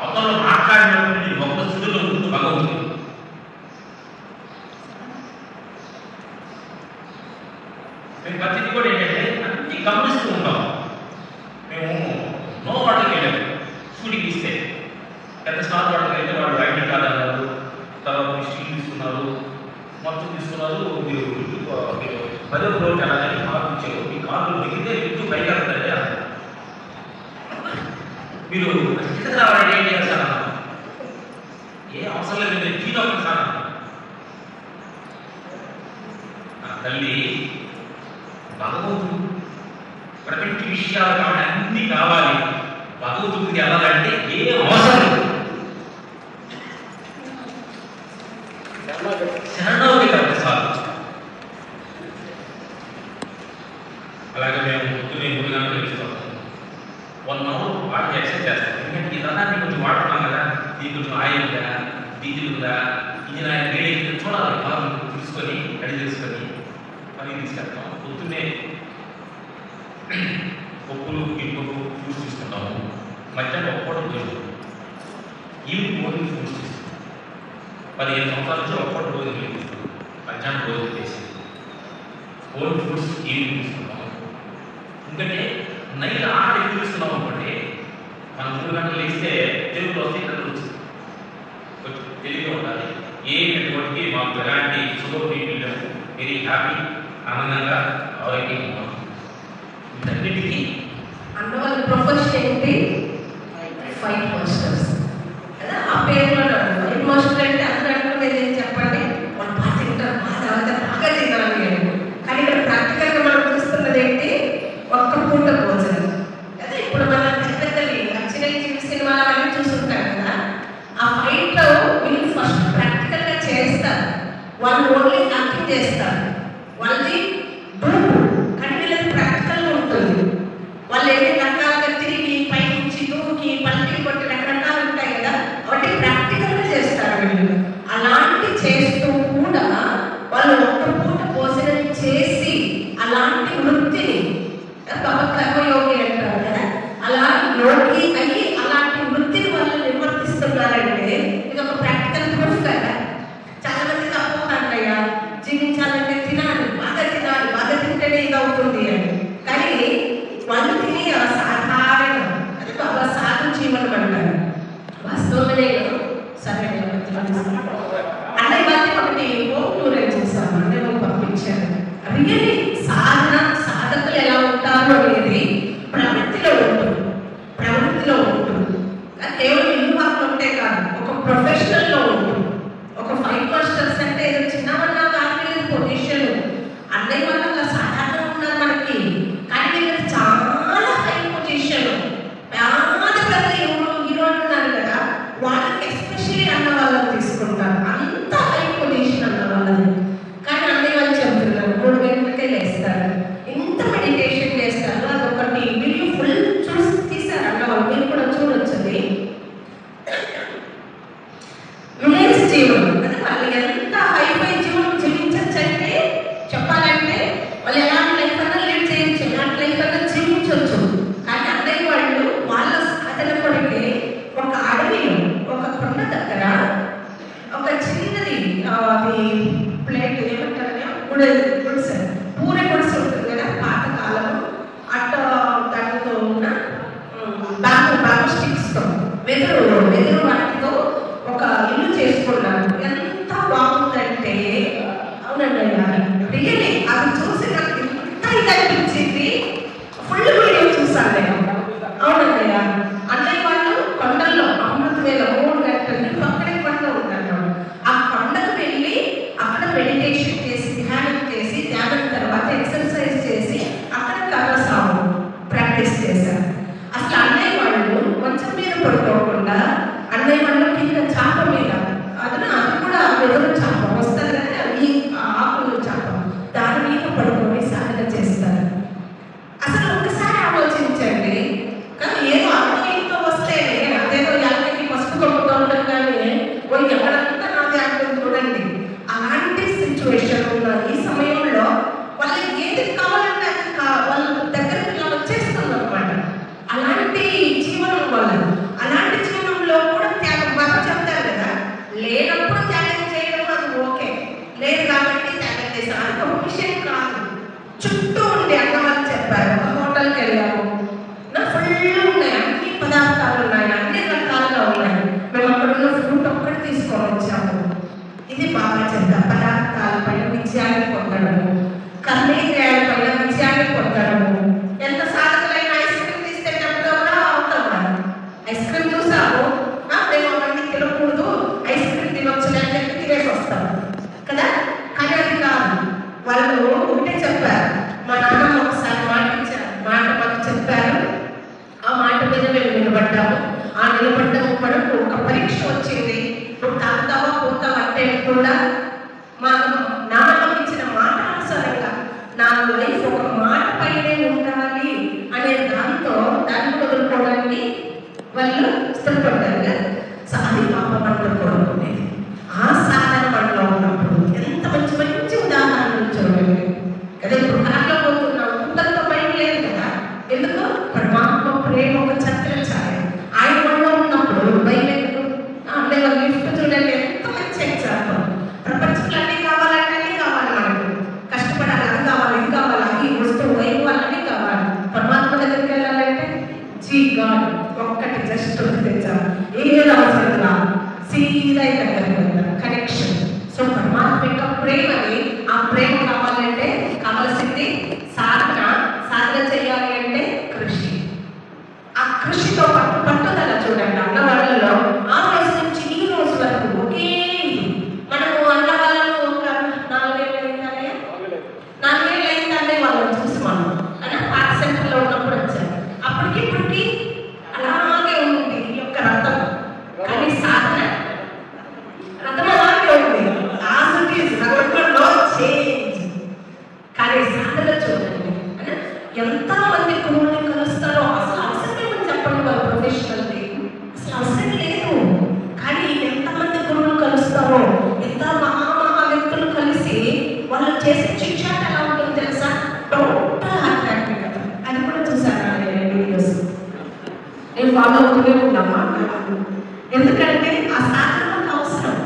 అవతల మాట్లాడినప్పుడు ఒక్క స్థితిలో ఉంటుంది భగవంతుడు. మేము ప్రతిదీ కూడా ఏంటంటే అన్ని గమనిస్తూ ఉంటాం. మేము నో వాటర్కి వెళ్ళాము, షూటింగ్ ఇస్తే పెద్ద స్టార్ వాటర్కి వెళ్తే వాళ్ళు ఐడి కార్డ్ అన్నారు, తర్వాత మీరు స్టీల్ తీసుకున్నారు, మొత్తం తీసుకున్నారు, మీరు 10వ ఫ్లోర్కి వెళ్ళాలని కార్డు ఇచ్చారు, మీ కార్డు దిగితే లిఫ్ట్ పైకి వెళ్తారే మీరు కిందకి రావాలంటే ఏం చేయాలి సార్ అన్నారు. ఏ అవసరం లేదు, మీరు కీ నొక్కండి సార్ అన్నారు. నా తల్లి భగవంతుడు ప్రపంచ విషయాలు కాబట్టి అన్ని కావాలి, భగవంతుడికి వెళ్ళాలంటే ఏ అవసరం శరణాగతి కాబట్టి సార్. అలాగే మేము పొద్దునే 3 గంటలకు తెలుస్తాం, 1 అవర్ వాటికి ఎక్సర్సైజ్ చేస్తాం. ఎందుకంటే ఈ రథాన్ని కొంచెం వాడుతున్నాం కదా, ఇది కొంచెం ఆయిల్ ఉందా, డీజిల్ ఉందా, ఇది నా వేడి చూడాలి, బాగా తీసుకొని అడిగి తెలుసుకొని పని తీసుకెళ్తాం. పొద్దున్నే పప్పులు గిన్నెలు ఫ్రూట్స్ తీసుకుంటాము, మధ్యాహ్నం ఒక్కటి రోజు, ఈవినింగ్ మార్నింగ్ ఫ్రూట్స్ తీసుకుంటాం. 15 సంవత్సరాల నుంచి ఒక్కటి రోజు తీసుకుంటాం, మధ్యాహ్నం రోజు చేసి ఓల్డ్ ఫ్రూట్స్ ఈవినింగ్ తీసుకుంటాం. ఎందుకంటే నైట్ ఆట ఎక్కువ తీసుకున్నాం అనుకోండి, మనం 3 గంటలు లేస్తే తెలుగులో వస్తే ఇక్కడ వచ్చింది, కొంచెం తెలివిగా ఉండాలి. ఎటువంటికి మాకు ఎలాంటి షుగర్ పీపుల్ వెరీ హ్యాపీ, ఆనందంగా ఆరోగ్యంగా ఉన్నాం. వీటన్నిటికీ అన్న వాళ్ళ ప్రొఫెషన్ ఏంటి? ఫైట్ మాస్టర్స్ కదా, ఆ పేరులో ఫైట్ మాస్టర్ అంటే అందరూ మీరు చెప్పండి, వాళ్ళు బాగా తింటారు, బాగా తినాలి. కానీ ఇక్కడ ప్రాక్టికల్గా మనం చూస్తున్నది ఏంటి? ఒక్క పూట భోజనం కదా. ఇప్పుడు మనం పెద్దవి నచ్చిన సినిమాలు అవన్నీ చూస్తుంటాం కదా, ఆ ఫైట్లో వీళ్ళు ఫస్ట్ ప్రాక్టికల్గా చేస్తారు, వాళ్ళు ఓన్లీ యాక్టింగ్ చేస్తారు, వాళ్ళది దూకు, కానీ వీళ్ళకి ప్రాక్టికల్గా ఉంటుంది. వాళ్ళు ఎన్ని రకాలుగా తిరిగి పైనుంచి దూకి పల్టీ కొట్టి రకరకాలు ఉంటాయి కదా, వాటి ప్రాక్టికల్గా చేస్తారు వీళ్ళు. అలాంటి చేస్తూ కూడా వాళ్ళు ఒక్క పూట భోజనం చేసి అలాంటి వృత్తిని కర్మయోగి అంటారు కదా, అలా యోగి అయ్యి అలాంటి వృత్తిని వాళ్ళు నిర్వర్తిస్తున్నారంటే ఇది ఒక ప్రాక్టికల్ ప్రూఫ్ కదా. చాలా మందికి అపోహ అన్నయ్య, జీవించాలంటే తినాలి, బాగా తింటేనే ఇది అవుతుంది అని. కానీ వాళ్ళు తిని సాధారణ అది బాబా సాధు జీవనం అంటారు. వాస్తవమే సరే అన్నయ్య వాళ్ళకి ఒకటి ఓపెన్ చేశాను, అన్నయ్య వాళ్ళు పంపించారు. రియల్లీ సాధకులు ఎలా ఉంటారు అనేది ప్రవృత్తిలో ఉంటుంది, కేవలం ఇల్లు వాటిలో ఉంటే కాదు, ఒక ప్రొఫెషనల్లో ఉంటుంది. ఒక 5 మాస్టర్స్ అంటే ఏదో చిన్నవన్నా కాదు పొజిషన్. అన్నయ్య వాళ్ళ సాధారణ ఉన్నారు మనకి, కానీ వీళ్ళకి చాలా హై పొజిషన్. పెద్ద హీరోలు ఉన్నారు కదా, వాళ్ళకి ఎస్పెషల్లీ అన్న వాళ్ళని తీసుకుంటారు, అంత హై పొజిషన్ అన్న వాళ్ళని. కానీ అన్నయ్య వాళ్ళు చెప్తున్నారు 3 గంటలకే లేస్తారు, ఇంత మెడిటేషన్ చేస్తారు. అదొకటి వీడియో ఫుల్ చూసి తీశారు అన్న వాళ్ళు, మీరు కూడా చూడొచ్చండి. విలేజ్ జీవనం కదా, వాళ్ళు ఎంత హైఫై జీవనం జీవించచ్చంటే చెప్పాలంటే వాళ్ళు ఎలాంటి లైఫ్ అన్నా లీడ్ చేయొచ్చు, ఎలాంటి లైఫ్ అన్నా జీవించవచ్చు. కానీ అన్నయ్య వాళ్ళు వాళ్ళ సాధన కొరికే ఒక అడవిలో ఒక కొండ దగ్గర ఒక చిన్నది అది ప్లేట్ ఏమంటారు గుడిసె, పూరే గుడిసె ఉంటుంది కదా పాతకాలం, అట్ట దానితో ఉన్న బ్యాంబు స్టిక్స్తో వెదురు వాటితో ఒక ఇల్లు చేసుకున్నాను. ఎంత బాగుందంటే అవునండి, రియల్లీ అది చూసి నాకు ఎంత ఇది అనిపించింది. ఫుల్ వీడియో చూసాను నేను. అవునండి, అన్నయ్య వాళ్ళు కొండల్లో అమృత వేళ 3 గంటలు అక్కడే కొండ ఉన్నాను. ఆ కొండకు వెళ్ళి అక్కడ మెడిటేషన్ చేసి ధ్యానం తర్వాత ఎక్సర్సైజ్ చేసి అక్కడ కర్రసాము ప్రాక్టీస్ చేశారు. అసలు అన్నయ్య వాళ్ళు మంచం మీద పడుకోకుండా అన్నయ్య వాళ్ళు కింద చాప మీద అది కూడా వెదురు చాప వస్తుంది కదా, ఈ ఆకులు చాప, దాని మీద పడుకొని సాధన చేస్తారు. అసలు ఒకసారి ఆలోచించండి, కానీ ఏదో అన్నయ్యతో వస్తే అదేదో యాభైకి పసుపు కొమ్ముతో ఉండదు, కానీ ఎవరంతా నాది ఆడుతుంది చూడండి. అలాంటి సిచ్యువేషన్ ఉన్న ఈ సమయంలో వాళ్ళకి ఏది కావాలంటే అది వాళ్ళ దగ్గరికి ఇలా వచ్చేస్తుంది అనమాట. అలాంటి జీవనం వాళ్ళు, అలాంటి జీవనంలో కూడా త్యాగం బాగా చెప్తారు కదా, లేనప్పుడు త్యాగం చేయడం అది ఓకే, లేదు కాబట్టి త్యాగం చేశారు, అది ఒక విషయం కాదు. చుట్టూ ఉండి అన్న వాళ్ళు చెప్పారు, ఒక హోటల్కి వెళ్ళాము, ఫుల్ ఉన్నాయి, అన్ని పదార్థాలు ఉన్నాయి, అన్ని రకాలుగా ఉన్నాయి. మేము అక్కడ ఉన్న ఫ్రూట్ ఒక్కటి తీసుకొని వచ్చాము. ఇది బాగా చెప్తారు, పదార్థాల పైన విజయాన్ని పొందడము, కర్మేంద్రియాల పైన విజయాన్ని పొందడము. ఎంత సాధకులైన ఐస్ క్రీమ్ తీసుకెళ్ళినప్పుడు కూడా అవుతాం. ఐస్ క్రీమ్ చూసాము, మేము అవన్నీ తినకూడదు, ఐస్ క్రీమ్ తినొచ్చులే అని చెప్పి తినేసి వస్తాం కదా. కానీ అది కాదు, వాళ్ళు ఒకటే చెప్పారు. మా నాన్నమ్మ ఒకసారి మాట మాకు చెప్పారు, ఆ మాట మీద మేము నిలబడ్డాము. ఆ నిలబడ్డం వరకు ఒక పరీక్ష వచ్చింది, నువ్వు తాగుతావా పోతావా అంటే కూడా మా నాన్నమ్మ ఇచ్చిన మాట అనుసారంగా నా లైఫ్ ఒక మాట పైనే ఉండాలి అనే దాన్ని వదులుకోవడానికి వాళ్ళు స్థిరపడ్డారు కదా. సో అది పాప పంటలు కోరుకునేది. ఆ సాధన మనలో ఉన్నప్పుడు ఎంత మంచి ఉదాహరణలు చూడండి కదా. ఇప్పుడు కార్లో పోతున్నాం, కుక్కలతో పైన లేదు కదా, ఎందుకు? పరమాత్మ ప్రేమ ఒక చక్ర ఛాయ ఆయన మనలో ఉన్నప్పుడు బయట అన్నయ్య వాళ్ళు లిఫ్ట్ చూడండి, ఎంత మంచి ఎగ్జాంపుల్. ప్రపంచంలో అన్నీ కావాలంటే అన్నీ కావాలి, మనకు కష్టపడాలి, అది కావాలి, ఇది కావాలి, అది వస్తువు వైభవాలన్నీ కావాలి. పరమాత్మ దగ్గరికి వెళ్ళాలంటే జీ గాడ్ ఒక్కటి జస్ట్ తెచ్చాను, ఏది అవసరం సీదా దగ్గర ఫాలో అవుతూనే ఉన్నామా? ఎందుకంటే ఆ సాధన మనకు అవసరం,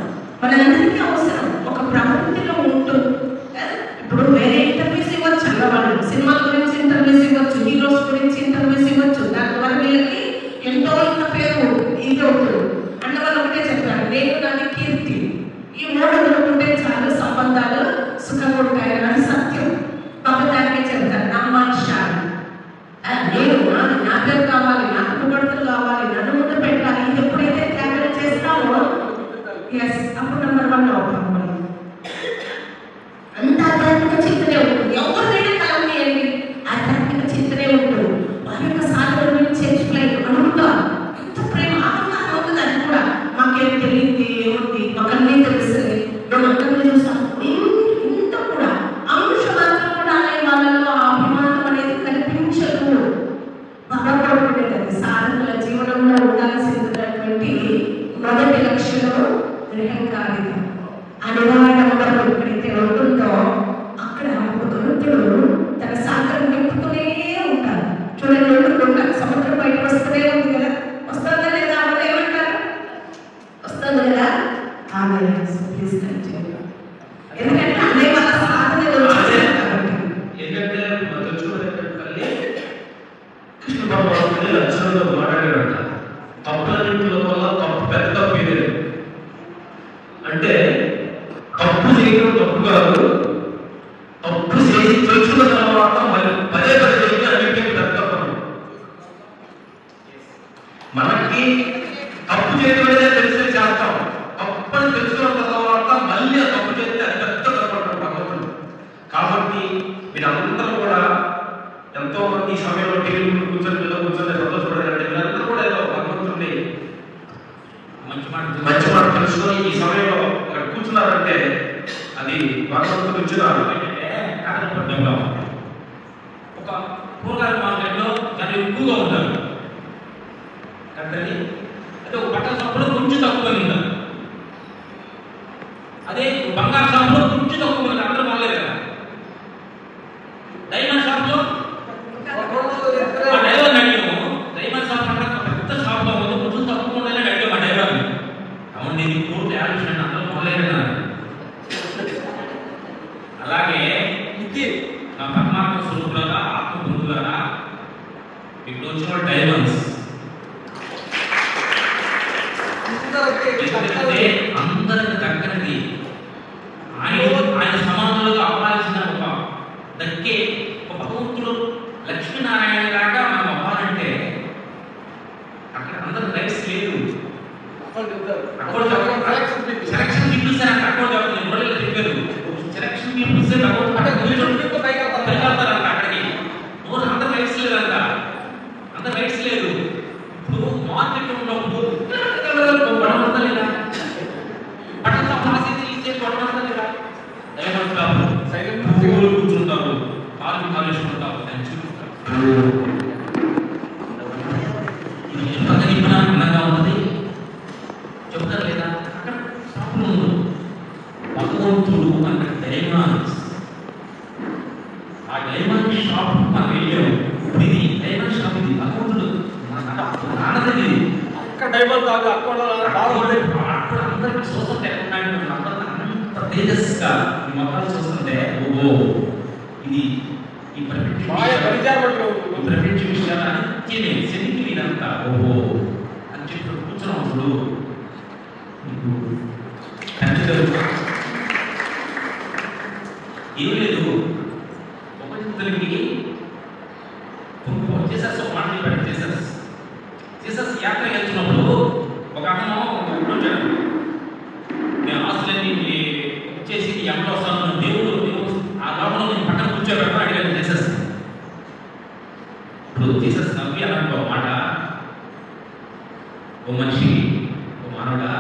మనందరికీ అవసరం. ఒక ప్రవృత్తిలో ఉంటూ ఇప్పుడు వేరే ఇంటర్వ్యూస్ ఇవ్వచ్చు అన్నవాళ్ళు, సినిమాల గురించి ఇంటర్వ్యూస్ ఇవ్వచ్చు, హీరోస్ గురించి ఇంటర్వ్యూస్ ఇవ్వచ్చు. దానివల్ల వీళ్ళకి ఎంతో ఇంత పేరు ఇది అవుతుంది అన్న వాళ్ళు ఒకటే చెప్పారు, నేను నాది కీర్తి, ఈ మూడు అనుకుంటే చాలా సంబంధాలు సుఖంగా ఉంటాయి అని సత్యం. పక్కదానికే చెప్తారు నమ్మాలి, నేను నా పేరు కావాలి, నాకు పుగడ్తలు కావాలి, నన్ను ముందు పెట్టాలి. ఇది ఎప్పుడైతే త్యాగం చేస్తామో అప్పుడు నెంబర్ 1 అవుతాం. అంత ఆధ్యాత్మిక చింతనే ఉంటుంది. ఎవరినైనా కలవనియండి, ఆధ్యాత్మిక చింతనే ఉంటుంది. వారి యొక్క సాధన గురించి ఎక్స్ప్లెయిన్ అడుగుతారు. ఎంత ప్రేమ ఆనందం అవుతుంది. అది కూడా మాకేం తెలియదు, ఏముంది ఒకరిని తెలుస్తుంది, మేము అందరినీ చూస్తాం. ఇంత కూడా అంశ మాత్రం కూడా అనే వాళ్ళలో ఆ అభిమానం అనేది కనిపించదు. భగవంతుడే అది సాధకుల జీవనంలో ఉండాల్సినటువంటి మొదటి లక్షణం నిరహంకారిత, అనివార్యంగా ఎక్కడైతే ఉంటుందో అక్కడ ఒక గరుతుడు తన సాగరం నింపుతూనే ఉంటారు. చూడండి, సముద్రం బయటకు వస్తూనే ఉంది కదా, వస్తుందా లేదా అవ్వదు ఏమంటారు? వస్తుంది కదా. ఎందుకంటే అనే వాళ్ళ సాధన ఏంటంటే మనం తెచ్చుకునే కృష్ణ భగవానుడు అర్జునుడితో మాట్లాడాడంట, తప్పులన్నింటిలో వల్ల తప్పు పెద్ద తప్పు ఏదే అంటే తప్పు చేయడం తప్పు కాదు, తప్పు చేసి తెలుసుకున్న తర్వాత మళ్ళీ పదే పదే చేసి అన్నింటికీ పెద్ద తప్పు. మనకి తప్పు చేయడం అనేది తెలిసే చేస్తాం, తప్పని తెలుసుకున్న తర్వాత మళ్ళీ ఆ తప్పు చేస్తే అది పెద్ద తప్పు అంటారు భగవంతుడు. కాబట్టి మీరందరూ కూడా ఎంతో మంది ఈ సమయంలో టీవీ కూర్చొని కూర్చొని సంతోషపడారంటే మీరందరూ కూడా ఏదో భగవంతుడిని మంచి మాట తెలుసుకొని ఈ సమయంలో అక్కడ కూర్చున్నారంటే అది భగవంతుడు ఇచ్చినారు. ఒక కూరగాయల మార్కెట్లో చాలా ఎక్కువగా ఉంటారు అంటే ఒక బట్టల షాపులో కొంచెం తక్కువ ఉంటారు, అదే బంగారు షాపులో కొంచెం తక్కువ ఉంటారు. అందరూ బాగలేదు కదా. డైమండ్ షాప్లో డైలాగ్ అడిగాము, డైమండ్ షాప్ అంటే పెద్ద షాప్ లో ఉంది, కొంచెం తక్కువ ఉండాలని అడిగాము ఆ డైలాగ్. అవును, ఇది పూర్తి ఆలోచన అందరూ బాగలేదు కదా. అలాగే ఇది నా పరమాత్మ స్వరూపులాగా ఆత్మ పొందులాగా ఇప్పుడు వచ్చిన డైమండ్స్ అందరికి దగ్గరది ఆయన సమానులుగా అవ్వాల్సిన ఒక దక్కే ఒక భగవంతుడు లక్ష్మీనారాయణ లాగా మనం అవ్వాలంటే అక్కడ అందరూ రైట్స్ లేదు. సెలక్షన్ పీపుల్స్ అని అక్కడ చెప్పారు, సెలక్షన్ పీపుల్స్ భగవంతుడు అక్కడికి అందరు రైట్స్ లేదంట, అందరు రైట్స్ లేదు. ఇప్పుడు మార్కెట్ ఉన్నప్పుడు గొడవంతా లేదా, పట్టణ గొడవంతా లేదా, పువ్వులు కూర్చుంటారు, కాలు కాలేసుకుంటారు, దాన్ని చూపిస్తారు. ఇది ఎంత అందంగా ఉన్నది చెప్తారు లేదా. అక్కడ షాపులు భగవంతుడు అక్కడ డైమండ్స్, ఆ డైమండ్ షాప్ మనం వెళ్ళాము. ఇప్పుడు ఇది డైమండ్ షాప్, ఇది భగవంతుడు నాన్నది. అక్కడ డైమండ్ కాదు, అక్కడ అందరికి చూస్తుంటే అంత తేజస్గా ఈ మొక్కలు చూస్తుంటే ఓహో ఇది ఈ ప్రపంచ విషయాలు అనిత్యమే శనికి ఇదంతా ఓహో అని చెప్పి కూర్చున్నప్పుడు ఏం లేదు. ఉపనిషత్తులకి జీసస్ ఒక మాట చెప్పాడు. జీసస్ యాత్ర వెళ్తున్నప్పుడు ఒక అతను వచ్చాడు, నేను ఆస్తులన్నీ ఇచ్చేసి ఎక్కడ వస్తాను, దేవుడు ఆ లోపల నేను పక్కన కూర్చోబెట్టా అడిగాను జీసస్. ఇప్పుడు జీసస్ నవ్వి అన్నట్టు ఒక మాట, ఓ మనిషి ఓ మానవుడా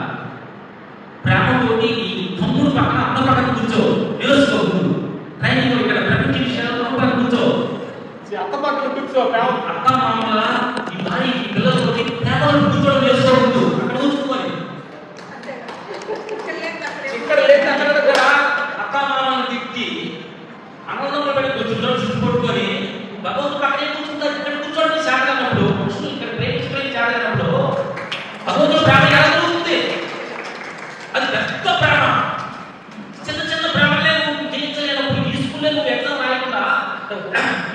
ప్రేమతోటి ఈ తమ్ముడు పక్కన అత్త పక్కన కూర్చో, నేర్చుకోకూడదు. ట్రైనింగ్ ఇక్కడ ప్రపంచ విషయాల్లో పక్కన కూర్చో, అత్త పక్కన కూర్చో, అత్త మామల ఈ భార్య ఈ పిల్లలతోటి ప్రేమలో కూర్చోవడం నేర్చుకోకూడదు. అక్కడ కూర్చుకోవాలి. ఇక్కడ లేదు, అక్కడ కూడా అత్త మామని తిట్టి ఆనందంలో పెట్టి కూర్చుంటారు, చుట్టూ పట్టుకొని భగవంతుడు అక్కడే కూర్చుంటారు. ఇక్కడ కూర్చోండి శాఖ అన్నప్పుడు ఇక్కడ ప్రేమించుకొని శాఖ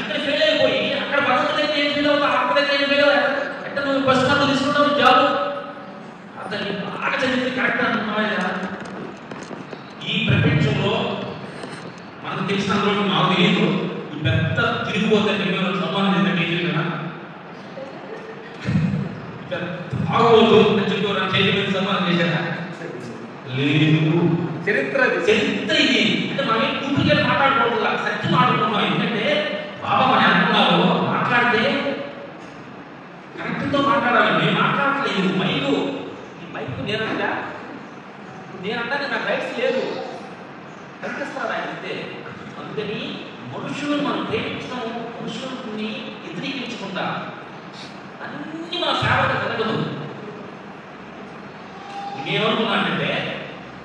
ఇక్కడ ఫెయిల్ అయిపోయి అక్కడ భగవంతుడి దగ్గర ఏం ఫెయిల్ అవుతావు, అక్కడ దగ్గర ఏం ఫెయిల్ అవుతావు, ఎట్లా నువ్వు ఫస్ట్ మంత్ తీసుకుంటావు జాబ్ అతను బాగా చదివితే కరెక్ట్ అంటున్నావా? ఈ ప్రపంచంలో మనకు తెలిసిన రోజు నాకు తెలియదు ఈ పెద్ద తిరిగిపోతే సమానం ఏంటంటే బాగోదు అని చెప్పి చేతి సమానం చేశారా? లేదు. చరిత్ర చరిత్ర ఇది. అంటే మనం డూప్లికేట్ మాట్లాడుకోవడం సత్యం మాట్లాడుకున్నాం. ఎందుకంటే బాబా మనం అనుకున్నారు మాట్లాడితే కరెక్ట్తో మాట్లాడాలి. మేము మాట్లాడలేదు. మైకు ఈ మైకు నేనంటా నాకు రైట్స్ లేదు కనిపిస్తారు ఆయన అంతే. అందుకని మనుషులను మనం ప్రేమించడం, మనుషులని వ్యతిరేకించకుండా అన్ని మన సేవగా జరగదు. మేమనుకున్నానంటే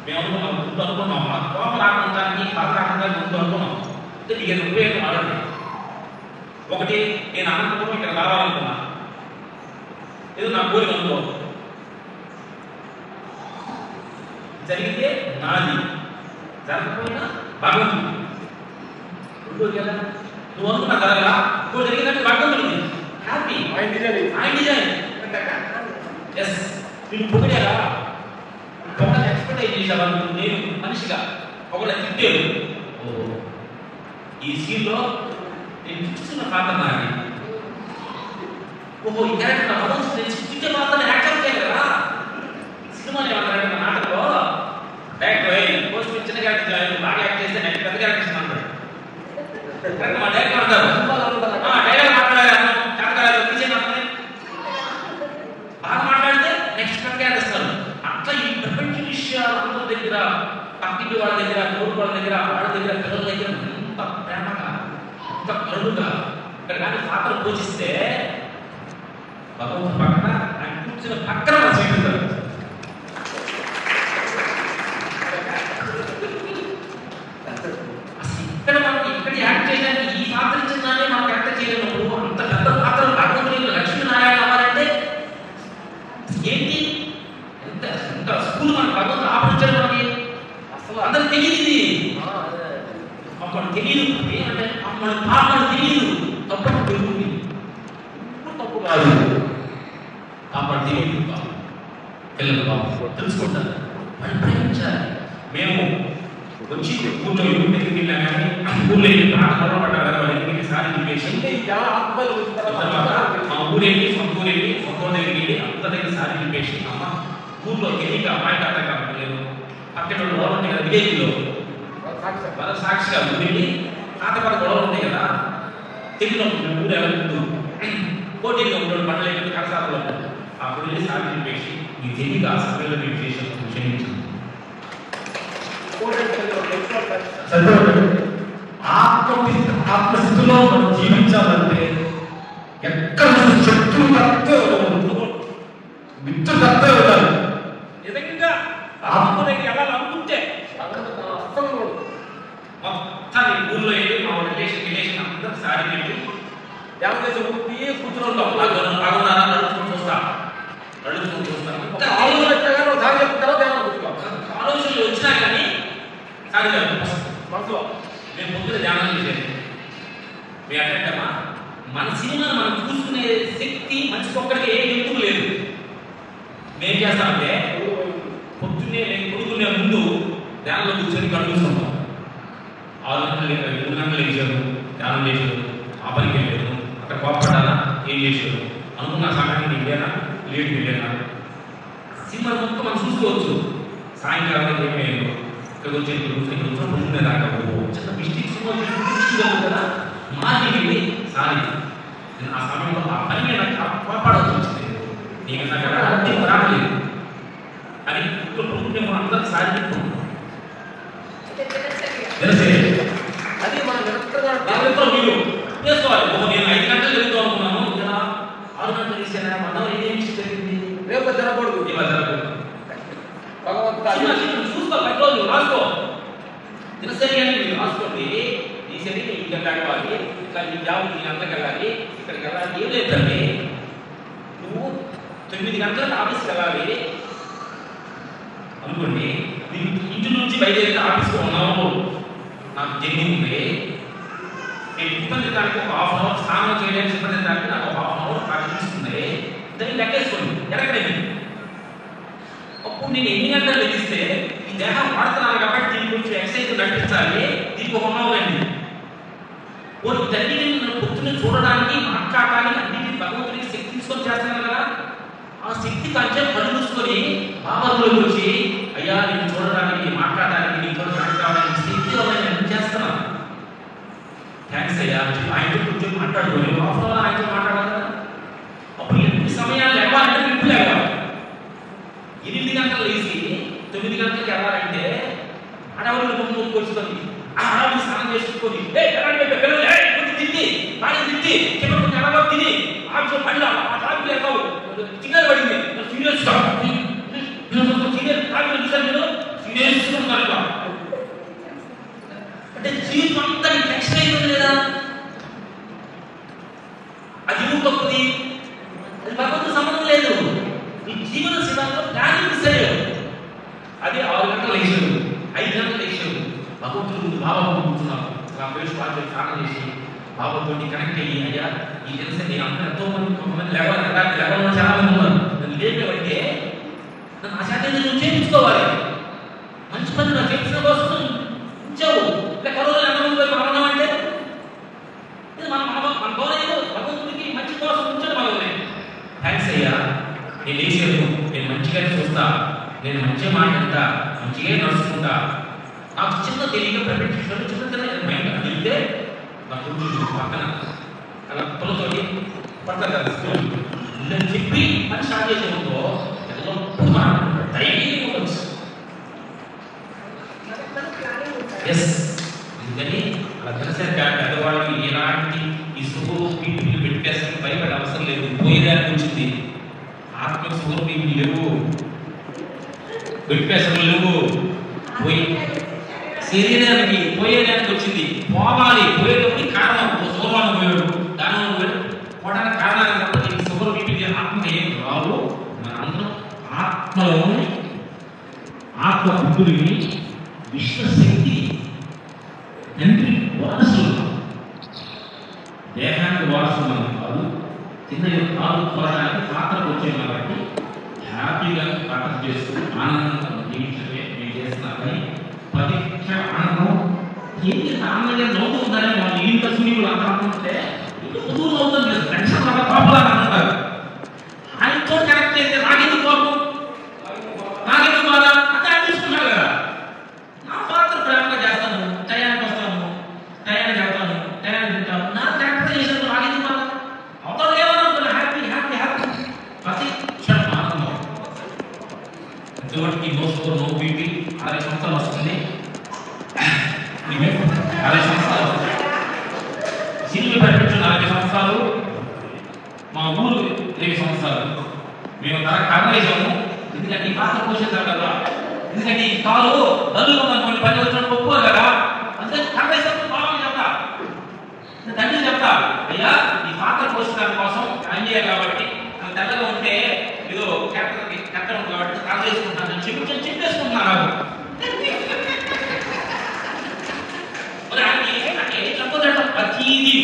మేమనుకున్నాం ముందు అనుకున్నాం మా కోపం రాకుండా బాధ రాకుండా ముందు అనుకున్నాం. అంటే నీకు ఉపయోగం ఆడండి. ఒకటి నేను అనంతపురం ఇక్కడ రావాలనుకున్నా, ఏదో నా కోరిక అనుకో జరిగితే నాది, జరగకపోయినా భగవంతుడు. రెండోది కదా నువ్వు అనుకున్నా జరగలా, ఇంకో జరిగిందంటే భగవంతుడిది హ్యాపీ. ఆయన డిజైన్ ఎస్ నేను పొగిడారా, ఒకళ్ళని ఎక్స్పెక్ట్ చేసేవాళ్ళు. నేను మనిషిగా ఒకళ్ళ తిట్టాడు. ఈ సీన్లో నేను చూస్తున్న పాత్ర నాది. ఓహో ఈ క్యారెక్టర్ నా భగవంతుడు నేను తిట్టే పాత్రని యాక్సెప్ట్ చేయాలి కదా. సినిమాని ఏమంటారంటే నాటకంలో డైరెక్టర్ పోస్ట్ చిన్న క్యారెక్టర్ బాగా యాక్ట్ చేస్తే నెక్స్ట్ పెద్ద క్యారెక్టర్ ఇస్తున్నాను. మా డైరెక్టర్ అంటారు డైలాగ్ మాట్లాడారు బాగా మాట్లాడితే నెక్స్ట్ పెద్ద క్యారెక్టర్ ఇస్తారు. అట్లా ఈ ప్రపంచ విషయాలు అందరి దగ్గర, పక్కింటి వాళ్ళ దగ్గర, తోడు వాళ్ళ దగ్గర, వాళ్ళ దగ్గర, పిల్లల దగ్గర ఎంత ప్రేమగా ఎంత కరుడుగా ఇక్కడ కానీ పాత్ర పోషిస్తే భగవంతుడు పక్కన ఆయన కూర్చున్న పక్కన మన చేస్తారు. ఇక్కడ మనకి ఇక్కడ యాక్ట్ చేయడానికి ఈ పాత్ర ఇచ్చిందాన్ని మనం యాక్ట్ చేయలేనప్పుడు అంత పెద్ద పాత్ర భగవంతుడు లక్ష్మీనారాయణ అవ్వాలంటే ఏంటి? ఎంత ఎంత స్కూల్ మన భగవంతుడు ఆపరించాడు మనకి అసలు అందరికి తెలియదు. అప్పుడు తెలియదు ఏమంటే మన పాపలు తెలియదు. తప్పు పెరుగుతుంది, తప్పు కాదు. పాపలు తెలియదు, పిల్లలు బాబు తెలుసుకుంటారు, వాళ్ళు ప్రేమించాలి. మేము వచ్చి ఊళ్ళో ఊరి దగ్గరికి వెళ్ళాం కానీ ఊళ్ళో పడ్డారు వాళ్ళకి సారి చెప్పేసి మా ఊరేళ్ళి సొంత ఊరెళ్ళి సొంత దగ్గరికి వెళ్ళి అంత దగ్గర సారి చెప్పేసి అమ్మ ఊళ్ళో తెలియక అమ్మాయి తాత కావట్లేదు పక్కన గొడవలు ఉంటాయి కదా విలేజ్లో వాళ్ళ సాక్షిగా ఊరెళ్ళి తాత పక్క గొడవలు ఉంటాయి కదా తెలియదు ఊరు ఎవరు పోటీగా ఉంటాడు పంటలు కడసాలలో అప్పుడు వెళ్ళి సారి చెప్పేసి ఈ తెలియక ఆ సమయంలో మేము చేసి క్షమించాం. ఆత్మస్థితిలో మనం జీవించాలంటే ఎక్కడ శత్రువు తప్పే మిత్రులు తప్పే ఉంటారు. నిజంగా ఆత్మకి వెళ్ళాలనుకుంటే మొత్తాన్ని ఊళ్ళో వెళ్ళి మా రిలేషన్ అందరూ సారీ వెళ్ళి దేవదేశం ఊపి కూర్చుని బాగున్నారా నడుచుకుని చూస్తా ఆలోచనలు వచ్చినా కానీ సారీ మనసులో మేము పొద్దున ధ్యానం చేసేది. మేము ఏంటంటమ్మా మన సినిమాను మనం చూసుకునే శక్తి మనిషికి ఒక్కడికి ఏ ఎందుకు లేదు. మేము చేస్తామంటే పొద్దున్నే నేను కొడుకునే ముందు ధ్యానంలో కూర్చొని కడుగుతుంటాం. 6 గంటలు 7 గంటలు వేసారు, ధ్యానం చేశారు, ఆ పనికి వెళ్ళారు, అక్కడ కోపడాలా ఏం చేశారు అనుకున్న సమయానికి వెళ్ళానా లేట్ వెళ్ళానా సినిమా మొత్తం మనం చూసుకోవచ్చు. సాయంకాలం ఏమేమి ఇక్కడ వచ్చి పొద్దున్నే దాకా చిన్న మిస్టేక్స్ కదా మాది వెళ్ళి సారీ ఆ సమయంలో ఆ పని మీద కాపాడాల్సి వచ్చింది. నీకు నాకు రాలేదు అని పొద్దున్నే మనం అందరికి సారీ చెప్పుకుంటాం. అది మన నిరంతరం మీరు చేసుకోవాలి. నేను 5 గంటలు జరుగుతాం అనుకున్నాను, ఇలా 6 గంటలు తీసాను. మనం ఏం జరిగింది రేపు జరగకూడదు, ఇలా జరగకూడదు. భగవంతుడు చూసుకో, ప్రతిరోజు రాసుకో, దినసరి అని మీరు రాసుకోండి. ఈ శరీరం ఇక్కడ వెళ్ళాలి, ఇట్లా ఈ జాబ్ ఈ గంటలకు వెళ్ళాలి, ఇక్కడికి వెళ్ళాలి. ఏం లేదండి, నువ్వు 9 గంటలకు ఆఫీస్కి వెళ్ళాలి అనుకోండి. నీకు ఇంటి నుంచి బయలుదేరి ఆఫీస్కి ఉన్నావు, నాకు జర్నీ ఉంది, ఇబ్బంది దానికి ఒక హాఫ్ అవర్ స్నానం చేయడానికి ఇబ్బంది దానికి నాకు ఒక హాఫ్ అవర్ నాకు తీసుకుంది. దాన్ని లెక్కేసుకోండి ఎనకలేదు. అప్పుడు నేను ఎన్ని గంటలు లెక్కిస్తే ఈ దేహం వాడుతున్నాను కాబట్టి దీనికి కొంచెం ఎక్సర్సైజ్ నడిపించాలి, దీనికి ఒక ఉన్నావులండి. కొన్ని తల్లిని నన్ను పొద్దున్న చూడడానికి మాట్లాడడానికి అన్నింటినీ భగవంతుడికి శక్తి తీసుకొని చేస్తున్నాను కదా. ఆ శక్తి కొంచెం కళ్ళు మూసుకొని బాబాలోకి వచ్చి అయ్యా నేను చూడడానికి మాట్లాడడానికి నీతో మాట్లాడడానికి శక్తిలో నేను చేస్తున్నాను. థ్యాంక్స్ అయ్యా ఆయనతో కూర్చొని మాట్లాడుకోవాలి. హాఫ్ అవర్ ఆయనతో మాట్లాడాలి కదా. అప్పుడు ఎన్ని సమయాలు లేవాలంటే ఇప్పుడు లేవాలి. 8 గంటలు లేచి 9 గంటలకు వెళ్ళాలంటే అడవులు ముందుకు వచ్చుకొని ఆడవాళ్ళు స్నానం చేసుకొని కొంచెం తిండి బాగా తిండి చిన్న ఎడవ తిని ఆఫీసు పళ్ళు ఆ ట్రాఫిక్ లేవు సిగ్నల్ పడింది సీరియస్ సీరియస్ ట్రాఫిక్ చూసాను నేను సీరియస్ అంటే జీవితం అంతా టెన్షన్ అయిపోయింది లేదా? అది ఎందుకు తప్పుది? అది భగవంతుడితో సంబంధం లేదు. నీ జీవన సిద్ధాంతంలో దాన్ని మిస్ అయ్యావు. అదే 6 గంటలు లేచాడు, 5 గంటలు లేచాడు, భగవంతుడు ముందు బాబా కూర్చున్నావు. నా పేరు పాత్ర స్నానం చేసి బాబాతో కనెక్ట్ అయ్యి అయ్యా ఈ తెలిసి నేను అందరూ ఎంతో మంది కొంతమంది లేవడం చాలా మంది ఉన్నారు. నన్ను లేపేవంటే నన్ను అశాంతి నువ్వు చేయించుకోవాలి. మంచి పని నాకు చేసిన కోసం ఉంచావు. ఇలా కరోనా ఎంతమంది వైపు మరణం అంటే మన గౌరవ భగవంతుడికి మంచి కోసం ఉంచడం మనమే. థ్యాంక్స్ అయ్యా నేను లేచాను, నేను మంచిగానే చూస్తా, నేను మంచిగా మాట్లాడతా, మంచిగా నడుచుకుంటా. నాకు చిన్న తెలియక ప్రైవేట్ చిన్న చిన్న మైండ్ వెళ్తే నా గురించి పక్కన అలా పిల్లతోటి పడతారు కదా నేను చెప్పి అని స్టార్ట్ చేసేందుకో ఎప్పుడు మనం ధైర్యం ఉండొచ్చు. ఎస్ అందుకని అలా తెలిసారు కానీ పెద్దవాళ్ళకి ఎలాంటి ఈ సుగురు పీపుల్ పెట్టేసరికి భయపడే అవసరం లేదు. పోయేదానికి వచ్చింది ఆత్మ సుగురు పీపుల్ లేవు, పెట్టేసలు లేవు, పోయి శరీరానికి పోయేదానికి వచ్చింది. పోవాలి, పోయేటప్పుడు కారణం సోమానం పోయాడు, దానం పోయాడు, పోవడానికి కారణాలు కాబట్టి సుగురు పీపుల్ ఆత్మ ఏం రావు. మనందరం ఆత్మలోని ఆత్మ బుద్ధుడిని విశ్వశక్తి తండ్రి వారసులు, దేహానికి వారసులు మనం కాదు. చిన్న కాలు త్వరడానికి పాత్రకు వచ్చాయి కాబట్టి హ్యాపీగా పాత్ర చేస్తూ ఆనందంగా జీవించడమే మేము చేస్తున్నామని ప్రతిక్ష ఆనందం ఏంటి ఆనందంగా నవ్వుతూ ఉందని వాళ్ళు ఇంత సునీకులు అంతా అనుకుంటే ఇంత కుదురు అవుతుంది లేదు. టెన్షన్ వల్ల కోపలాగా అంటున్నారు. ఆయనతో కనెక్ట్ అయితే నాకెందుకు కోపం, నాకెందుకు బాధ అంటే ఆయన చూసుకున్నారు కదా. నా పాత్ర ప్రేమగా చేస్తాను, టయానికి వస్తాను, టయానికి వెళ్తాను, టయానికి తింటాను. నా కరెక్ట్గా చేసాను, నాకెందుకు బాధ అవుతాడు ఏమన్నా హ్యాపీ హ్యాపీ హ్యాపీ ప్రతి క్షణం ఆనందం. ఇటువంటి నోసుకో నో బీపీ 60 సంవత్సరాలు వస్తుంది, 60 సంవత్సరాలు సినిమా ప్రపంచం 40 సంవత్సరాలు, మా ఊరు 20 సంవత్సరాలు. మేము కర్రలేసాము. ఎందుకంటే ఈ పాత్ర పోషించాలి కదా, ఎందుకంటే ఈ కాలు బల్లుగా కొన్ని పని వచ్చినప్పుడు ఒప్పుకోరు కదా. అందుకని కర్రేసినప్పుడు బాగా చెప్తా, తండ్రి చెప్తా అయ్యా ఈ పాత్ర పోషించడం కోసం పని చేయాలి కాబట్టి నాకు తెల్లగా ఉంటే ఏదో కట్టడం కాబట్టి కర్ర వేసుకుంటాను చెప్పేసుకుంటున్నాను. ప్రతిదీ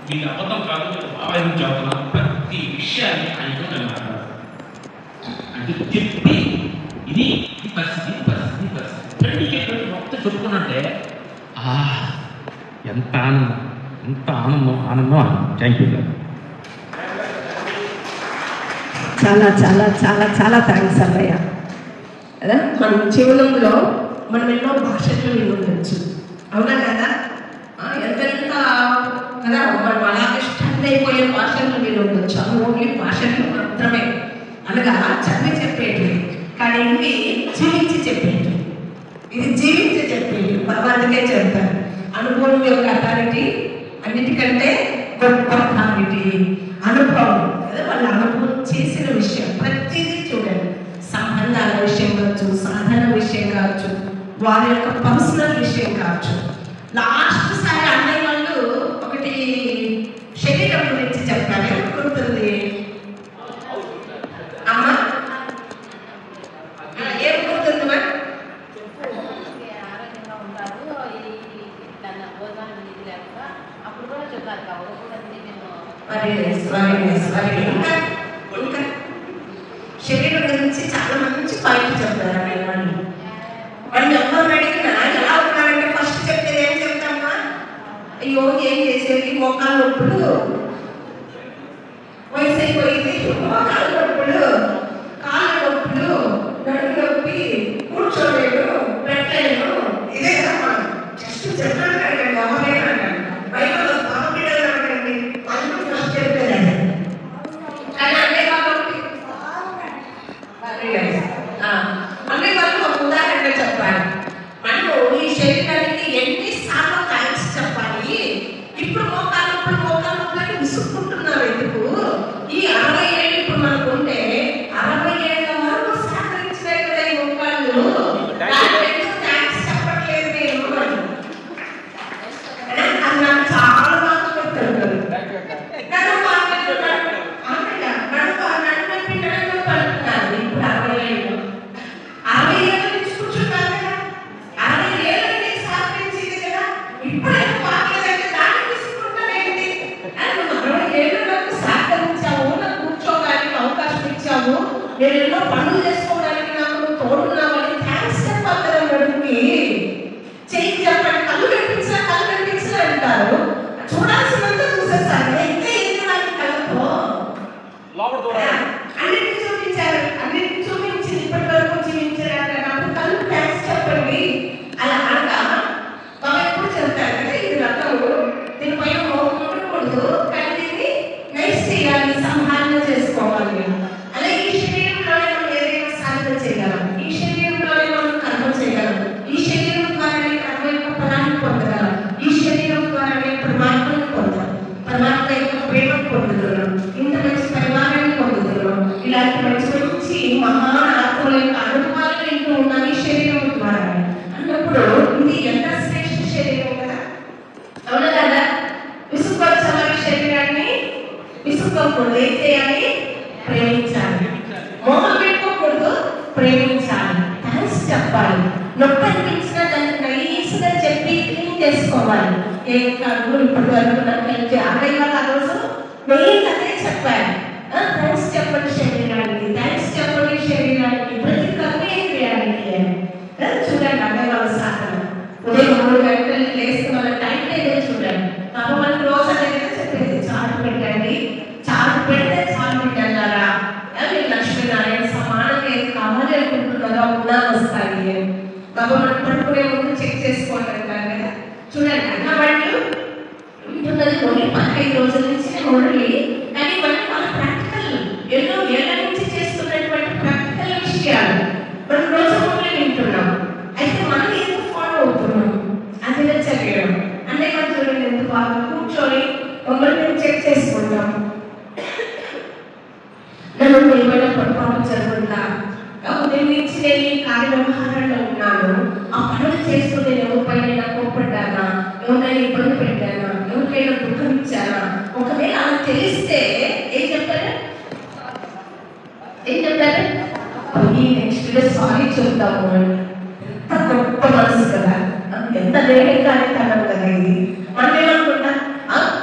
మీకు అబద్ధం కాదు, బాబాయ్ నుంచి చెప్తున్నాను. ప్రతి విషయాన్ని ఆయనతో నేను మాట్లాడాలి అంటే చెప్పి ఇది పరిస్థితి పరిస్థితి పరిస్థితి తండ్రి చెప్పినట్టు మొత్తం చెప్పుకున్నట్టే ఎంత ఆనందం, ఎంత ఆనందం ఆనందం ఆనందం. Thank you sir. చాలా చాలా చాలా చాలా థ్యాంక్స్ అన్నయ్య. కదా మన జీవనంలో మనం ఎన్నో భాషలు విని ఉండొచ్చు, అవునా కదా? ఎంతెంత కదా మనం అలాగే స్టన్ అయిపోయే భాషలు విని ఉండొచ్చు. అవి ఓన్లీ భాషలు మాత్రమే అనగా చదివి చెప్పేది, కానీ ఇవి జీవించి చెప్పేది. ఇది జీవించి చెప్పేది. భగవంతుడే చెప్తారు అనుభవం యొక్క అథారిటీ అన్నిటికంటే గొప్ప అథారిటీ అనుభవం కదా. వాళ్ళు అనుభవం చేసిన విషయం ప్రతిదీ చూడండి, సంబంధాల విషయం కావచ్చు, సాధన విషయం కావచ్చు, వారి యొక్క పర్సనల్ విషయం కావచ్చు. లాస్ట్ సారి అన్నయ్య వాళ్ళు ఒకటి శరీరం గురించి చెప్పారు, గుర్తుంది అమ్మా? ఏం గుర్తుంది మా? ఆరోగ్యంగా ఉంటారు, తన భోజనం ఇది లేక ఇంకా శరీరం గురించి చాలా మంచి పాయింట్ చెప్తారు వాళ్ళు ఎవరు అడిగినా ఎలా ఉన్నారంటే ఫస్ట్ చెప్పేది ఏం చెప్తామా, అయ్యో ఏం చేసేది మోకాళ్ళ నొప్పులు, వయసు అయిపోయింది, మోకాళ్ళ నొప్పులు, కాళ్ళ నొప్పులు, నడుము నొప్పి, కూర్చోలేను, పెట్టలేను, ఇదే కదా మనం జస్ట్ చెప్పండి అడగండి, ఎవరైనా అడగండి, బైబిల్ బాబిడలు అడగండి, వాళ్ళు ఫస్ట్ చెప్పేది. కానీ అంటే కాబట్టి అంటే వాళ్ళు ఒక ఉదాహరణ చెప్పాలి. మనము ఈ శరీరానికి ఎన్నిసార్లు థ్యాంక్స్ చెప్పాలి. ఇప్పుడు మోకాళ్ళ నొప్పులు విసుక్కుంటున్నారు. ఎందుకు ఈ 60 ఏళ్ళు ఇప్పుడు మనకు ఉంటే 60 ఏళ్ళ వరకు సహకరించినాయి కదా ఈ మోకాళ్ళు, థ్యాంక్స్ చెప్పట్లేదు నేను అది నాకు చాలా బాగా చెప్తారు. ఇప్పుడు 60 ఏళ్ళ నుంచి కూర్చున్నారు కదా, 60 ఏళ్ళ నుంచి సహకరించింది కదా, ఇప్పుడైనా బాగలేదంటే దాన్ని తీసుకుంటానేంటి అని 60 ఏళ్ళు నాకు సహకరించావు, నాకు కూర్చోడానికి అవకాశం ఇచ్చావు, నేను ఎన్నో పనులు చేసుకోవడానికి నాకు తోడున్నావని థ్యాంక్స్ చెప్పాలి కదా. నడుముకి చెయ్యి చెప్పండి, కళ్ళు కనిపించిన అంటారు, చూడాల్సినంత చూసేస్తారు. ఇంకా ఏంటి నాకు కళ్ళతో అన్నింటినీ చూపించారు, అన్నింటినీ చూపించి ఇప్పటి వరకు చూపించారు. నాకు కళ్ళు థ్యాంక్స్ చెప్పండి అలా అంట బాబా ఎప్పుడు చెప్తారు కదా, ఇది రకము దీనిపైన ఉండకూడదు, కానీ దీన్ని నైస్ చేయాలి, సంభాలన చేసుకోవాలి. అలా ఈ శరీరంలోనే మనం ఏదైనా సాధన చేయగలం, ఈ శరీరంలోనే మనం కర్మ చేయగలం, ఈ శరీరం ద్వారానే కర్మ యొక్క ఫలాన్ని పొందగలం, ఈ శరీరం ద్వారానే పరమాత్మను పొందాలి, పరమాత్మ యొక్క ప్రేమను పొందుతున్నాం, ఇంత మంచి పరివారాన్ని పొందుతున్నాం. ఇలాంటి మంచి మంచి మహాన్ ఆత్మల యొక్క అనుభవాలను ఇంటూ ఉన్నాం ఈ శరీరం ద్వారా అన్నప్పుడు ఇది ఎంత శ్రేష్ఠ శరీరం కదా, అవునా కదా. విసుక్కోవచ్చామా ఈ శరీరాన్ని? విసుక్కోకూడదు. ఏం చేయాలి? ప్రేమించాలి. మోహం పెట్టుకోకూడదు, ప్రేమించాలి, థ్యాంక్స్ చెప్పాలి. నొప్పి అనిపించినా దాన్ని నైస్గా చెప్పి క్లీన్ చేసుకోవాలి. ఏం కాదు ఇప్పటి వరకు నాకు అదే వాళ్ళు ఆ రోజు మెయిన్ అదే చెప్పాలి. థ్యాంక్స్ చెప్పండి శరీరానికి, థ్యాంక్స్ చెప్పండి శరీరానికి, ప్రతి కర్మేంద్రియానికి అని. చూడండి అదే వాళ్ళ సాధన. ఉదయం 3 గంటలు లేస్తే వాళ్ళ టైం టేబుల్ చూడండి. పాప మనకు రోజు అనేది చెప్పేది చాటు పెట్టండి, చాటు పెడితే చాలు పెట్టారా, మీరు లక్ష్మీనారాయణ సమానంగా ఏది కావాలి అనుకుంటున్నారో ఉన్నా వస్తాయి అని. బాబా మనం పడుకునే ముందు చెక్ చేసుకోండి అంటారు కదా. చూడండి అన్న వాళ్ళు వింటున్నది ఓన్లీ 15 రోజుల నుంచి ఓన్లీ, కానీ మనం వాళ్ళ ప్రాక్టికల్ ఎన్నో ఏళ్ళ నుంచి చేస్తున్నటువంటి ప్రాక్టికల్ విషయాలు మనం రోజు ఓన్లీ వింటున్నాం. అయితే మనం ఎందుకు ఫాలో అవుతున్నాం అది చదివడం అంటే మనం చూడండి ఎంత బాగా కూర్చొని మమ్మల్ని మేము చెక్ చేసుకుంటాం. నన్ను ఏమైనా పొరపాటు జరుగుతుందా, ఉదయం నుంచి నేను ఈ కార్యవ్యవహారంలో ఉన్నాను, ఆ పనులు చేస్తూ నేను ఎవరిపైన కోప్పడ్డానా, ఎవరినైనా ఇబ్బంది పెట్టానా, ఎవరికైనా దుఃఖం ఇచ్చానా, ఒకవేళ అలా తెలిస్తే ఏం చెప్తారు? నెక్స్ట్ డే సారీ చెప్తాము. ఎంత గొప్ప మనసు కదా, ఎంత నిర్ణయకారితనం కదా ఇది. మనం ఏమనుకుంటాం,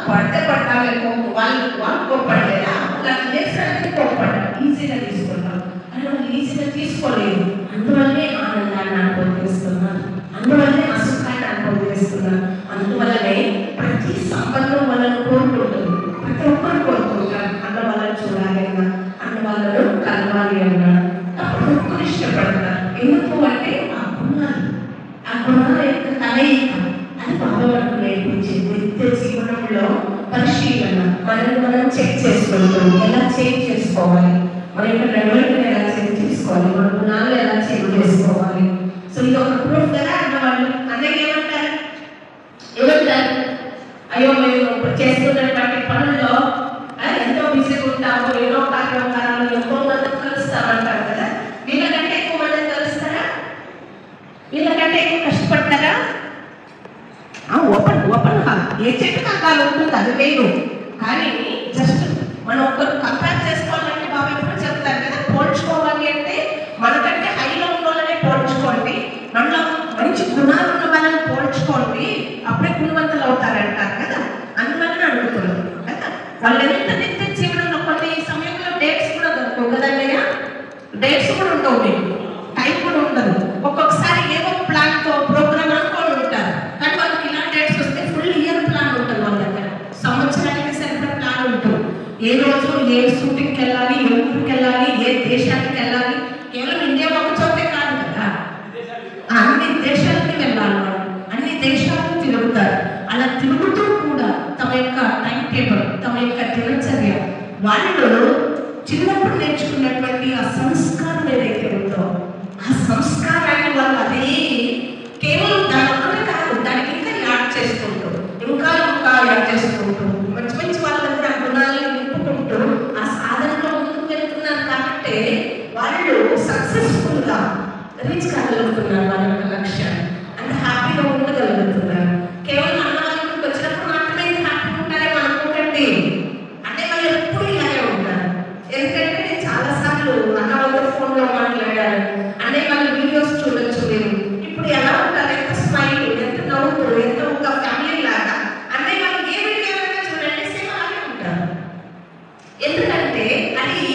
పడితే పట్టాలి, వాళ్ళు కోప్పడలేదా, వాళ్ళు చేసడానికి కోప్పడ్డారు, ఈజీగా తీసుకుంటాం. అని వాళ్ళు ఈజీగా తీసుకోలేదు. అందువల్లే ఆనందాన్ని అనుభవిస్తున్నాను, అందువల్లే అసుఖాన్ని అనుభవిస్తున్నాను, అందువల్లనే ప్రతి సంబంధం వాళ్ళని కోరుకుంటుంది, ప్రతి ఒక్కరు కోరుకుంటారు. అన్న వాళ్ళని చూడాలి అన్నా, అన్న వాళ్ళను కలవాలి అన్నా, అప్పుడు ఒక్కరు ఇష్టపడతారు. ఎందుకు అంటే ఆ గుణాల యొక్క కలయిక అది బాబాకు నేర్పించింది. నిత్య జీవనంలో పరిశీలన, మనల్ని మనం చెక్ చేసుకుంటాం, ఎలా చేంజ్ చేసుకోవాలి, మన యొక్క నడవడికను ఎలా చేంజ్ చేసుకోవాలి, మన గుణాలు ఎలా చేంజ్ చేసుకోవాలి. సో ఇది ఒక ప్రూఫ్ కదా. అన్నవాళ్ళు అన్నకి ఏమంటారు? అయ్యో మేము ఇప్పుడు చేస్తున్నటువంటి పనుల్లో ఎంతో బిజీగా ఉంటాము, ఎన్నో కార్యక్రమాలు, ఎంతో మందిని కలుస్తామంటారు కదా. వీళ్ళకంటే ఎక్కువ మందిని కలుస్తారా? వీళ్ళకంటే ఎక్కువ కష్టపడతారా? ఓపెన్ ఏ చెట్టు కాకాలు ఉంటుంది అది వేరు, కానీ జస్ట్ మనం ఒక్కరు కంపేర్ చేసుకోవాలంటే బాబా ఎప్పుడు చెప్తారు కదా, పోల్చుకోవాలి అంటే మనకంటే హైలో ఉన్న వాళ్ళనే పోల్చుకోండి, మనలో మంచి గుణాలు ఉన్న వాళ్ళని పోల్చుకోండి, అప్పుడే గుణవంతులు అవుతారంటారు కదా, అందువల్ల అడుగుతున్నాను కదా. వాళ్ళు ఎంత నిత్య జీవనంలో కొన్ని సమయంలో డేట్స్ కూడా దొరకవు కదండి, డేట్స్ కూడా ఉండవు, మీకు టైం కూడా ఉండదు. ఒక్కొక్కసారి ఏవో ప్లాన్ తో ప్రోగ్రామ్ అనుకోని ఉంటారు, కానీ వాళ్ళకి ఇలా డేట్స్ వస్తే ఫుల్ ఇయర్ ప్లాన్ ఉంటుంది వాళ్ళ దగ్గర, సంవత్సరానికి సరిపడా ప్లాన్ ఉంటుంది. ఏ రోజు ఏ షూటింగ్కి వెళ్ళాలి, ఏ ఊరికి వెళ్ళాలి, ఏ దేశానికి వెళ్ళాలి, కేవలం ఇండియా ఒక చోటే కాదు కదా, అన్ని దేశాలకి వెళ్ళాలి వాళ్ళు, అన్ని దేశాలను తిరుగుతారు. అలా తిరుగుతూ కూడా తమ యొక్క టైం టేబుల్, తమ యొక్క దినచర్య, వాళ్ళు చిన్నప్పుడు నేర్చుకున్నటువంటి ఆ సంస్కారం ఏదైతే ఉందో ఆ సంస్కారాన్ని వాళ్ళు అదే కేవలం దాని ఒక్కటే కాదు, దానికి ఇంకా యాడ్ చేసుకుంటూ ఇంకా యాడ్ చేసుకుంటూ మంచి మంచి వాళ్ళ దగ్గర ఆ గుణాలను నింపుకుంటూ ఆ సాధనలో ముందుకు వెళ్తున్నారు. కాబట్టి వాళ్ళు సక్సెస్ఫుల్ గా రీచ్ కాగలుగుతున్నారు వాళ్ళ యొక్క లక్ష్యాన్ని, అంటే హ్యాపీగా ఉండగలుగుతున్నారు. కేవలం అన్న వాళ్ళకి వచ్చినప్పుడు మాత్రమే హ్యాపీగా ఉంటారేమో అనుకోకండి, అంటే వాళ్ళు ఎప్పుడు ఇలాగే ఉంటారు. ఎందుకంటే నేను చాలాసార్లు అన్న వాళ్ళతో ఫోన్లో మాట్లాడాను, అన్నయ్య వాళ్ళ వీడియోస్ చూడొచ్చు మీరు, ఇప్పుడు ఎలా ఉంటారు, ఎంత స్మైల్, ఎంత నవ్వుతూ, ఎంత ఒక ఫ్యామిలీ లాగా. అన్నయ్య వాళ్ళు ఏ వీడియో చూడండి సేమ్ అలాగే ఉంటారు. ఎందుకంటే అది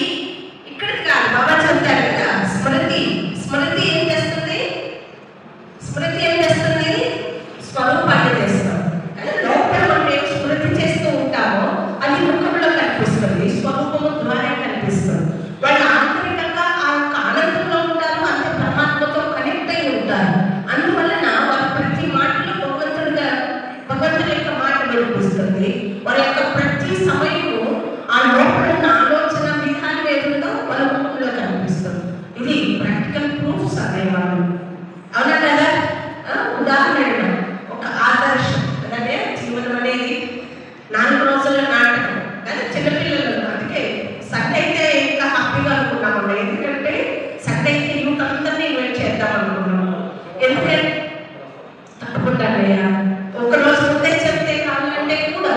ఇక్కడికి కాదు, బాబా చెప్తారు కదా, స్మృతి ఏం చేస్తుంది, స్మృతి ఏం చేస్తుంది, స్వరూపాన్ని చేస్తాం. లోపల మనం ఏం స్మృతి చేస్తూ ఉంటామో అది ముఖంలో కనిపిస్తుంది, స్వరూపము ద్వారా కనిపిస్తుంది. వాళ్ళు ఆంతరికంగా ఆ ఆనందంలో ఉంటారు, అంతే పరమాత్మతో కనెక్ట్ అయి ఉంటారు. అందువలన వాళ్ళ ప్రతి మాటలో భగవంతుడి యొక్క మాట వినిపిస్తుంది. వాళ్ళ యొక్క ప్రతి సమయము ఆ లోపల ఉన్న ఆలోచన విధానం ఏదో వాళ్ళ ముఖంలో కనిపిస్తుంది. ఇది ప్రాక్టికల్ ప్రూఫ్స్ అనేవాళ్ళు, అవునా కదా. ఉదాహరణ ఒక ఆదర్శం అంటే జీవనం అనేది 4 రోజుల నాటకం కానీ చిన్నపిల్లలు, అందుకే సండే అయితే ఇంకా హ్యాపీగా అనుకున్నాము, ఎందుకంటే సండే అయితే యూత్ అందరినీ ఇన్వైట్ చేద్దాం అనుకున్నాము. ఎందుకంటే తప్పకుండా ఒక రోజు ముందే చెప్తే కావాలంటే కూడా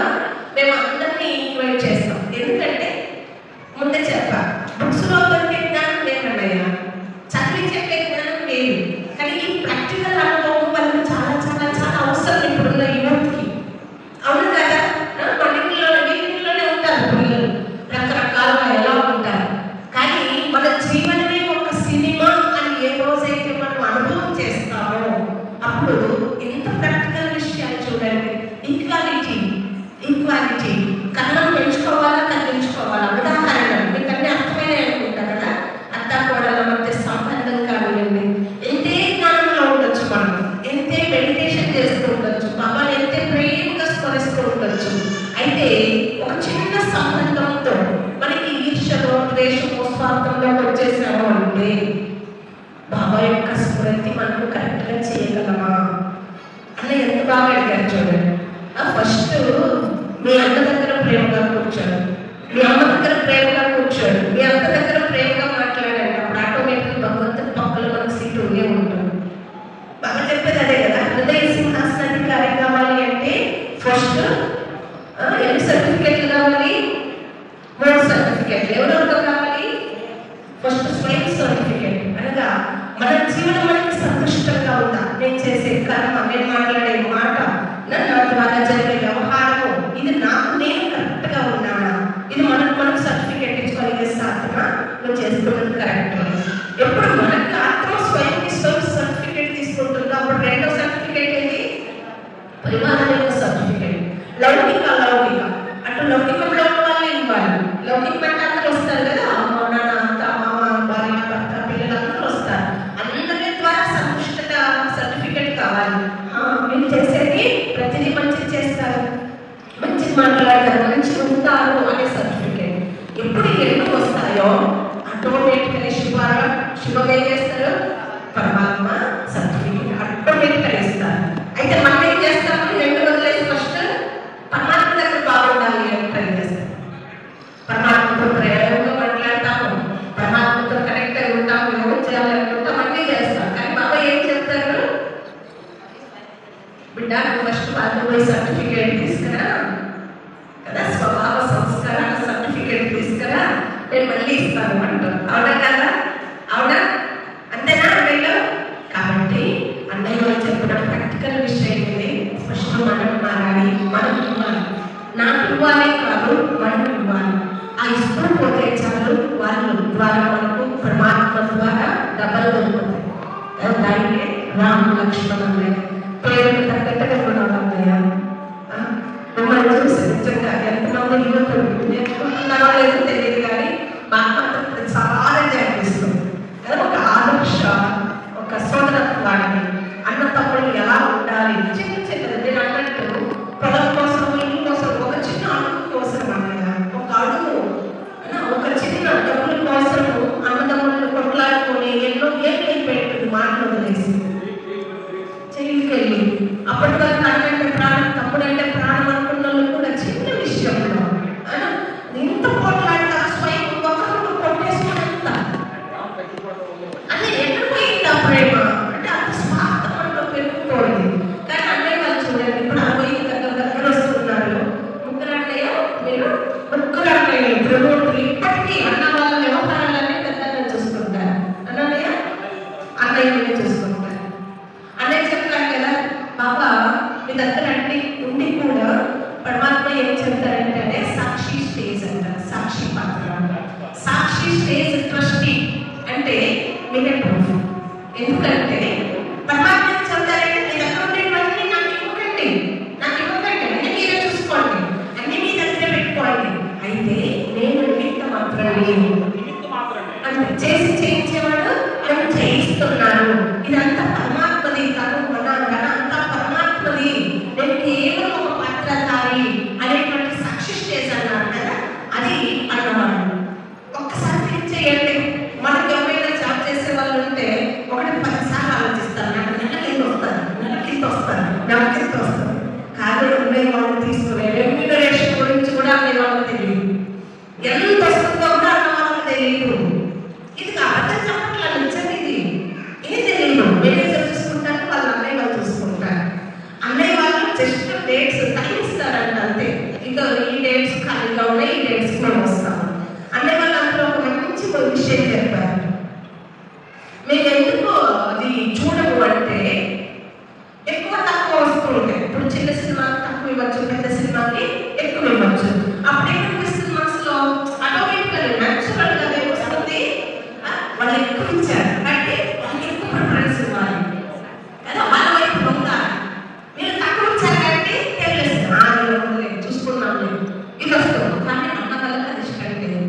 మేము అందరినీ ఇన్వైట్ చేస్తాం. ఎందుకంటే ముందే చెప్పాలి, బుక్స్ లో దొరికే జ్ఞానం లేకన్నయ్యా, చదివి చెప్పే జ్ఞానం లేదు. కానీ ఈ ప్రాక్టికల్ అనుభవం వల్ల చాలా చాలా చాలా అవసరం ఇప్పుడున్న యూత్కి, అవును కదా. వీటిలోనే ఉంటారు పిల్లలు, రకరకాలుగా ఎలా ఉంటారు. కానీ మన జీవనమే ఒక సినిమా అని ఏ రోజైతే మనం అనుభవం చేస్తామో అప్పుడు ఎంత ప్రాక్టికల్ విషయాలు చూడండి. ఈక్వాలిటీ కన్నం పెంచుకోవాలా, కల్పించుకోవాలా. ఉదాహరణ మీకు అన్ని అర్థమైనా అనుకుంటా కదా, అత్త కోడల మధ్య సంబంధం కానివ్వండి, ఎంతే జ్ఞానంలో ఉండొచ్చు, మనం ఎంతే మెడిటేషన్ చేస్తూ ఉండొచ్చు, బాబా ఎంతే ప్రేమగా స్మరిస్తూ ఉండొచ్చు. అయితే ఒక చిన్న సంబంధంతో మనకి ఈర్ష్యలో, ద్వేషమో, స్వార్థంలో వచ్చేసాము అంటే బాబా యొక్క స్మృతి మనకు కరెక్ట్ గా చేయగలమా అని ఎంత బాగా అడిగారు చూడండి. ఫస్ట్ మీ అన్న దగ్గర ప్రేమగా కూర్చోండి, మీ అమ్మ దగ్గర ప్రేమగా కూర్చోండి, మీ అక్క దగ్గర ప్రేమగా మాట్లాడండి. అప్పుడు ఆటోమేటిక్ భగవంతుని పక్కన మనకు సీట్ ఉండే ఉంటుంది. బాగా చెప్పేది అదే కదా, హృదయ సింహాసనాధికారి కావాలి అంటే ఫస్ట్ ఎన్ని సర్టిఫికెట్లు కావాలి, 3 సర్టిఫికెట్లు. ఎవరెవరితో కావాలి, ఫస్ట్ స్వయం సర్టిఫికెట్, అనగా మన జీవనం మనకి సంతృష్టంగా ఉందా, నేను చేసే కర్మ, నేను మాట్లాడే మాట, నా ద్వారా జరిగే వ్యవహారము, ఇది నాకు నేను కరెక్ట్ గా ఉన్నానా, ఇది మనకు సర్టిఫికెట్ ఇచ్చుకోగలిగే సాధన నువ్వు చేసుకున్నది కరెక్ట్. ఎప్పుడు మనకి ఆత్మ స్వయం సర్టిఫికెట్ తీసుకుంటుందో అప్పుడు రెండో సర్టిఫికెట్ ఏంటి, పరిమాణం యొక్క సర్టిఫికెట్. లౌకిక అటు లౌకికంలో వాళ్ళు ఇవ్వాలి. లౌకిక అంటే అందరూ వస్తారు కదా, అమ్మ నాన్న అత్త మామ భార్య భర్త పిల్లలందరూ వస్తారు. అందరి ద్వారా సంతుష్టత సర్టిఫికెట్ కావాలి. మీరు చేసేది ప్రతిదీ మంచి చేస్తారు, మంచి మాట్లాడతారు, మంచి ఉంటారు అనే సర్టిఫికెట్. ఎప్పుడు ఎన్ని వస్తాయో ఆటోమేటిక్గా శివం ఏం చేస్తారు, పరమాత్మ సర్టిఫికెట్ ఆటోమేటిక్గా ఇస్తారు. అయితే మనం ఏం చేస్తాము, 2 వదిలేసి ఫస్ట్ పరమాత్మ దగ్గర బాగుండాలి అని ట్రై చేస్తాం. పరమాత్మతో ప్రేమగా మాట్లాడతాము, పరమాత్మతో కనెక్ట్ అయి ఉంటాము, యోగం చేయాలనుకుంటాం, అన్నీ చేస్తాం. కానీ బాబా ఏం చెప్తారు, బిడ్డ ఫస్ట్ వాళ్ళ సర్టిఫికేట్ తీసుకురా కదా, స్వభావ సంస్కారాల సర్టిఫికేట్ తీసుకురా, నేను మళ్ళీ ఇస్తాను అంటారు. అవునా కదా, అవునా, అంతేనా అన్నయ్య? కాబట్టి అన్నయ్య చెప్పిన ప్రాక్టికల్ విషయం ఇది. ఫస్ట్ ఇవ్వాలి కాదు, మనం ఇవ్వాలి. ఆ ఇష్టం పోతే చాలు, వాళ్ళ ద్వారా మనకు పరమాత్మ ద్వారా డబ్బలు దొరుకుతాయి. దానికి రామ లక్ష్మణ పేరు తగ్గట్టుగా కూడా ఉన్నాయా? మిమ్మల్ని చూసి నిజంగా ఎంతమంది యువకులు నేర్చుకుంటున్నారో లేదో తెలియదు, కానీ మాకు మాత్రం చాలా అనిపిస్తుంది. ఒక ఆదర్శ, ఒక సోదరత్వాన్ని, అన్న తమ్ముళ్ళు ఎలా ఉండాలి, చిన్న చిన్నది నేను అన్నట్టు పొలం కోసం, ఇల్లు కోసం, ఒక చిన్న అడుగు కోసం అన్నయ్య, ఒక అడుగు, ఒక చిన్న డబ్బుల కోసము అన్నదమ్ముళ్ళు కొట్లాడుకొని ఎన్నో ఏళ్ళు పెట్టింది, మాటలు వదిలేసి చెయ్యికెళ్ళి అప్పటి వరకు అన్నంటే ప్రాణం, తమ్ముడంటే ప్రాణం అనుకున్న వాళ్ళు కూడా చిన్న విషయంలో ఇంత పోట్లాడితే స్వయం ఒకరు కొట్టేసుకున్నంత అది ఎక్కడ పోయింది ఆ ప్రేమ అంటే అంత స్వార్థంలో పెరుగుతోంది. కానీ అన్నయ్య వాళ్ళు చూడండి, ఇప్పుడు 60 దగ్గర వస్తున్నారు. ముగ్గురు అన్నయ్య, మీరు ముగ్గురు అన్నయ్య ప్రభుత్వం ఇప్పటికీ అన్న వాళ్ళ వ్యవహారాలన్నీ పెద్దగా చూసుకుంటారు. అన్నయ్య అన్నయ్య చూసుకుంటారు. అన్నయ్య చెప్తారు కదా, బాబా మీ దగ్గర అన్ని ఉండి కూడా పరమాత్మ ఏం చెప్తారంటే సాక్షి స్టేజ్ అంటారు, సాక్షి పాత్ర అంటారు. సాక్షి స్టేజ్ ట్రస్టీ అంటే మీరే ప్రూఫ్. ఎందుకంటే పరమాత్మ ఏం చెప్తారంటే మీ దగ్గర ఉండేవన్నీ నాకు ఇవ్వకండి, నాకు ఇవ్వకండి, అన్ని మీరే చూసుకోండి, అన్ని మీ దగ్గర పెట్టుకోండి. అయితే నేను నిమిత్త మాత్రమే అంటే చేసి చేయించేవాడు నేను చేయిస్తున్నాను. ఇదంతా పరమాత్మది కాదు, అంతా పరమాత్మది, నేను కేవలం ఒక పాత్రధారి అనేటువంటి సాక్షి స్టేజ్ అన్నారు కదా, అది అన్నవాడు. ఒక్కసారి ఏం చేయండి, మనకు ఎవరైనా జాబ్ చేసే వాళ్ళు ఉంటే 1-10 సార్లు ఆలోచిస్తారు, నాకు నెలకింత వస్తారు, నెలకింత వస్తారు, నెలకింత వస్తారు. కాదు, అమ్మాయి వాళ్ళు తీసుకునే రెమ్యూనరేషన్ గురించి కూడా అమ్మాయి వాళ్ళకి తెలియదు, ఎంత వస్తుందో కూడా అన్న వాళ్ళకి తెలియదు. ఇది అర్థం చెప్పట్లేదు, నిజంగా ఇది తెలియదు. మేనేజర్ చూసుకుంటారు, వాళ్ళ అన్నయ్య వాళ్ళు చూసుకుంటారు. అన్నయ్య వాళ్ళు జస్ట్ డేట్స్ తగ్గిస్తారంట అంతే, ఇంకా ఈ డేట్స్ ఖాళీగా ఉన్నాయి, ఈ డేట్స్ మేము వస్తాము. అన్నయ్య వాళ్ళు అందులో ఒక మంచి విషయం చెప్పారు. మేము ఎందుకు అది చూడము అంటే ఎక్కువ తక్కువ వస్తూ ఉంటాయి. ఇప్పుడు చిన్న సినిమాకి తక్కువ ఇవ్వచ్చు, పెద్ద సినిమాకి ఎక్కువ ఇవ్వచ్చు. అప్పుడు ఏమనిపిస్తుంది మనసులో, ఆటోమేటిక్గా న్యాచురల్ గా ఏమొస్తుంది, వాళ్ళు ఎక్కువ ఇచ్చారు అంటే వాళ్ళకి ఎక్కువ ప్రిఫరెన్స్ ఇవ్వాలి కదా, వాళ్ళ వైపు ఉండాలి. మీరు తక్కువ ఇచ్చారు కాబట్టి తెలియలేదు, చూసుకున్నాం లేదు, ఇది వస్తుంది. కానీ అన్న వాళ్ళకి అది ఇష్టం లేదు.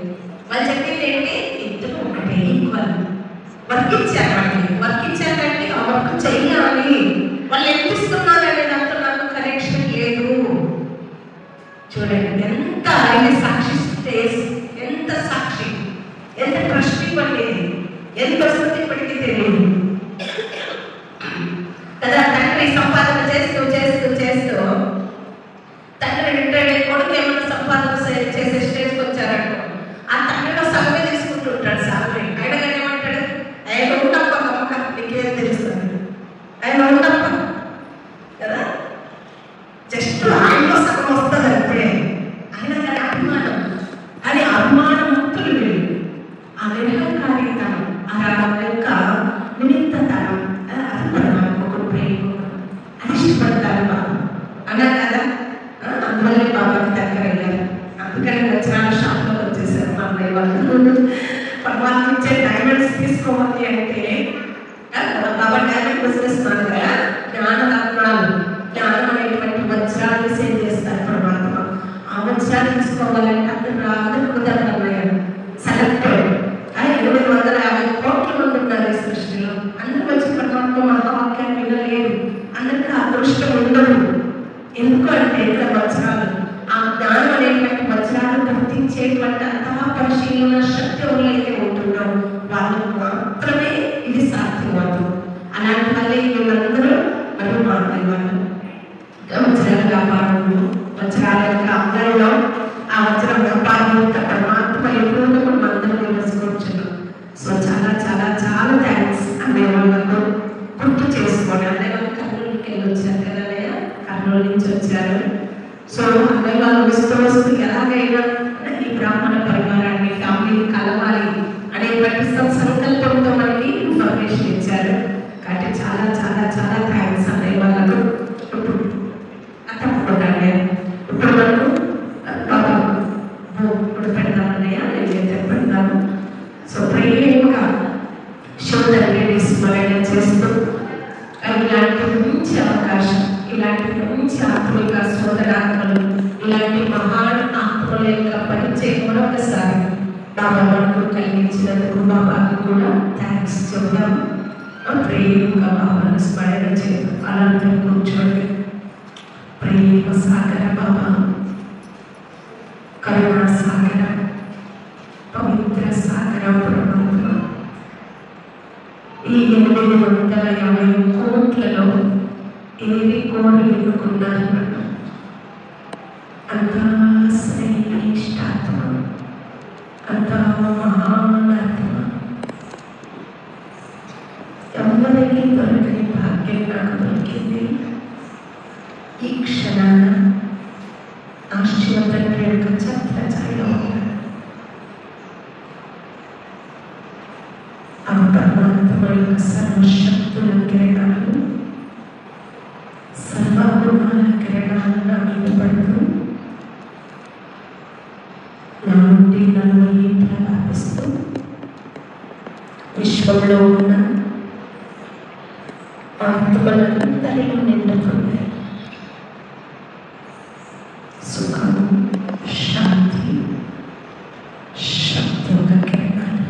వాళ్ళు చెప్పింది ఏంటి, ఇద్దరు ఒకటే ఈక్వల్. వర్క్ ఇచ్చారు, వర్క్ ఇచ్చారు కాబట్టి ఆ వర్క్ చెయ్యాలి. వాళ్ళు ఎంత ఇస్తున్నారు అనే దాంట్లో నాకు కనెక్షన్ లేదు. చూడండి ఎంత ఆయన సాక్షి స్టేజ్, ఎంత సాక్షి, ఎంత ట్రస్టీ పండేది, ఎంత వస్తుంది ఇప్పటికీ తెలియదు కదా. తండ్రి సంపాదన చేస్తూ చేస్తూ చేస్తూ తండ్రి రిటైర్డ్ అయ్యి కొడుకు ఏమైనా సంపాదన చేసే స్టేజ్కి వచ్చారనుకో, ఆ తండ్రిలో సగమే తీసుకుంటుంటాడు సాలరీ. ఆయన కానీ ఏమంటాడు, ఆయన ఉండప్ప కమ్మక నీకేం తెలుస్తుంది, ఆయన ఉండప్ప కదా, జస్ట్ ఆయనలో సగం వస్తుంది అప్పుడే. ఆయన కానీ అభిమానం, అది అభిమానం ముక్తులు వీళ్ళు. ఆ నిరహంకారితనం, ఆ యొక్క నిమిత్తతనం, ఒక ప్రేమ, అది ఇష్టపడతారు బాబు అన్నారు కదా. అందువల్లే బాబాకి దగ్గర అయ్యారు. అందుకని వజ్రాల షాప్లో వచ్చేసారు మా అన్నయ్య వాళ్ళు. పరమాత్మ ఇచ్చే డైమండ్స్ తీసుకోవాలి అంటే బాబా డైమండ్ బిజినెస్ మ్యాన్ కదా, జ్ఞానరత్నాలు, జ్ఞానం అనేటువంటి వజ్రాలు సేల్ చేస్తారు పరమాత్మ. ఆ వజ్రాలు తీసుకోవాలంటే అందరూ రాదు, కుదరదు అన్నయ్య. సెలెక్టెడ్ 850 కోట్ల మంది ఉన్నారు ఈ సృష్టిలో. అందరూ వచ్చి పరమాత్మ మహావాక్యాన్ని వినలేదు, అందరికీ అదృష్టం ఉండదు. ఎందుకంటే ఇక్కడ వజ్రాలు, ఆ జ్ఞానం అనేటువంటి వజ్రాలు గుర్తించేటువంటి అంతా పరిశీలన శక్తి ఎవరైతే ఉంటుందో వాళ్ళు మాత్రమే ఇది సాధ్యమవుతుంది. అలాంటి వాళ్ళే వీళ్ళందరూ మరియు మాట్లాడేవాళ్ళు. వజ్రాల వ్యాపారంలో, వజ్రాల యొక్క అంగంలో, ఆ వజ్ర వ్యాపారం పరమాత్మ ఎప్పుడూ మనం అందరూ నివసించున్నాం. సో చాలా చాలా చాలా థ్యాంక్స్ అనే వాళ్ళకు గుర్తు చేసుకోండి. అనే వాళ్ళు కర్నూలుకి వెళ్ళి వచ్చారు కదా, కర్నూలు నుంచి వచ్చారు. సో అన్నయ్య వాళ్ళు వస్తూ వస్తూ ఎలాగైనా ఈ బ్రాహ్మణ పరివారాన్ని, ఫ్యామిలీని కలవాలి అనేటువంటి సంకల్పంతో మనకి ఇన్ఫర్మేషన్ ఇచ్చారు. కాబట్టి చాలా చాలా చాలా థ్యాంక్స్ అన్నయ్య వాళ్ళకు. తప్పకుండా ఇప్పుడు మనకు ఆ బాబాకు కలిగించినందుకు బాబాకు కూడా థ్యాంక్స్ చెప్తాము. ప్రేమగా బాబాను స్మరణ చేద్దాం. అలాంటి కూర్చోండి. ప్రేమ సాగర బాబా, కరుణ సాగర, పవిత్ర సాగర పరమాత్మ, ఈ 850 కోట్లలో ఏది కోరి ఎన్నుకున్నారు? అంతా శ్రేష్టాత్మ, అంతా మహానాత్మ. ఎవరికి దొరకని భాగ్యం నాకు దొరికింది. ఈ క్షణాన ఆశ్చర్యతండ్రి యొక్క ఛత్రఛాయలో ఆ పరమాత్మ యొక్క సర్వశక్తుల కిరణాలు, సర్వగుణాల కిరణాలు నా మీద పడుతూ నా నుండి నన్ను ప్రలాపిస్తూ విశ్వంలో ఉన్న ఆత్మలందరిలో నిండుతున్నాయి. సుఖం, శాంతి, శక్తి యొక్క కిరణాలు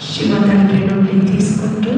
శివ తండ్రి నుండి తీసుకుంటూ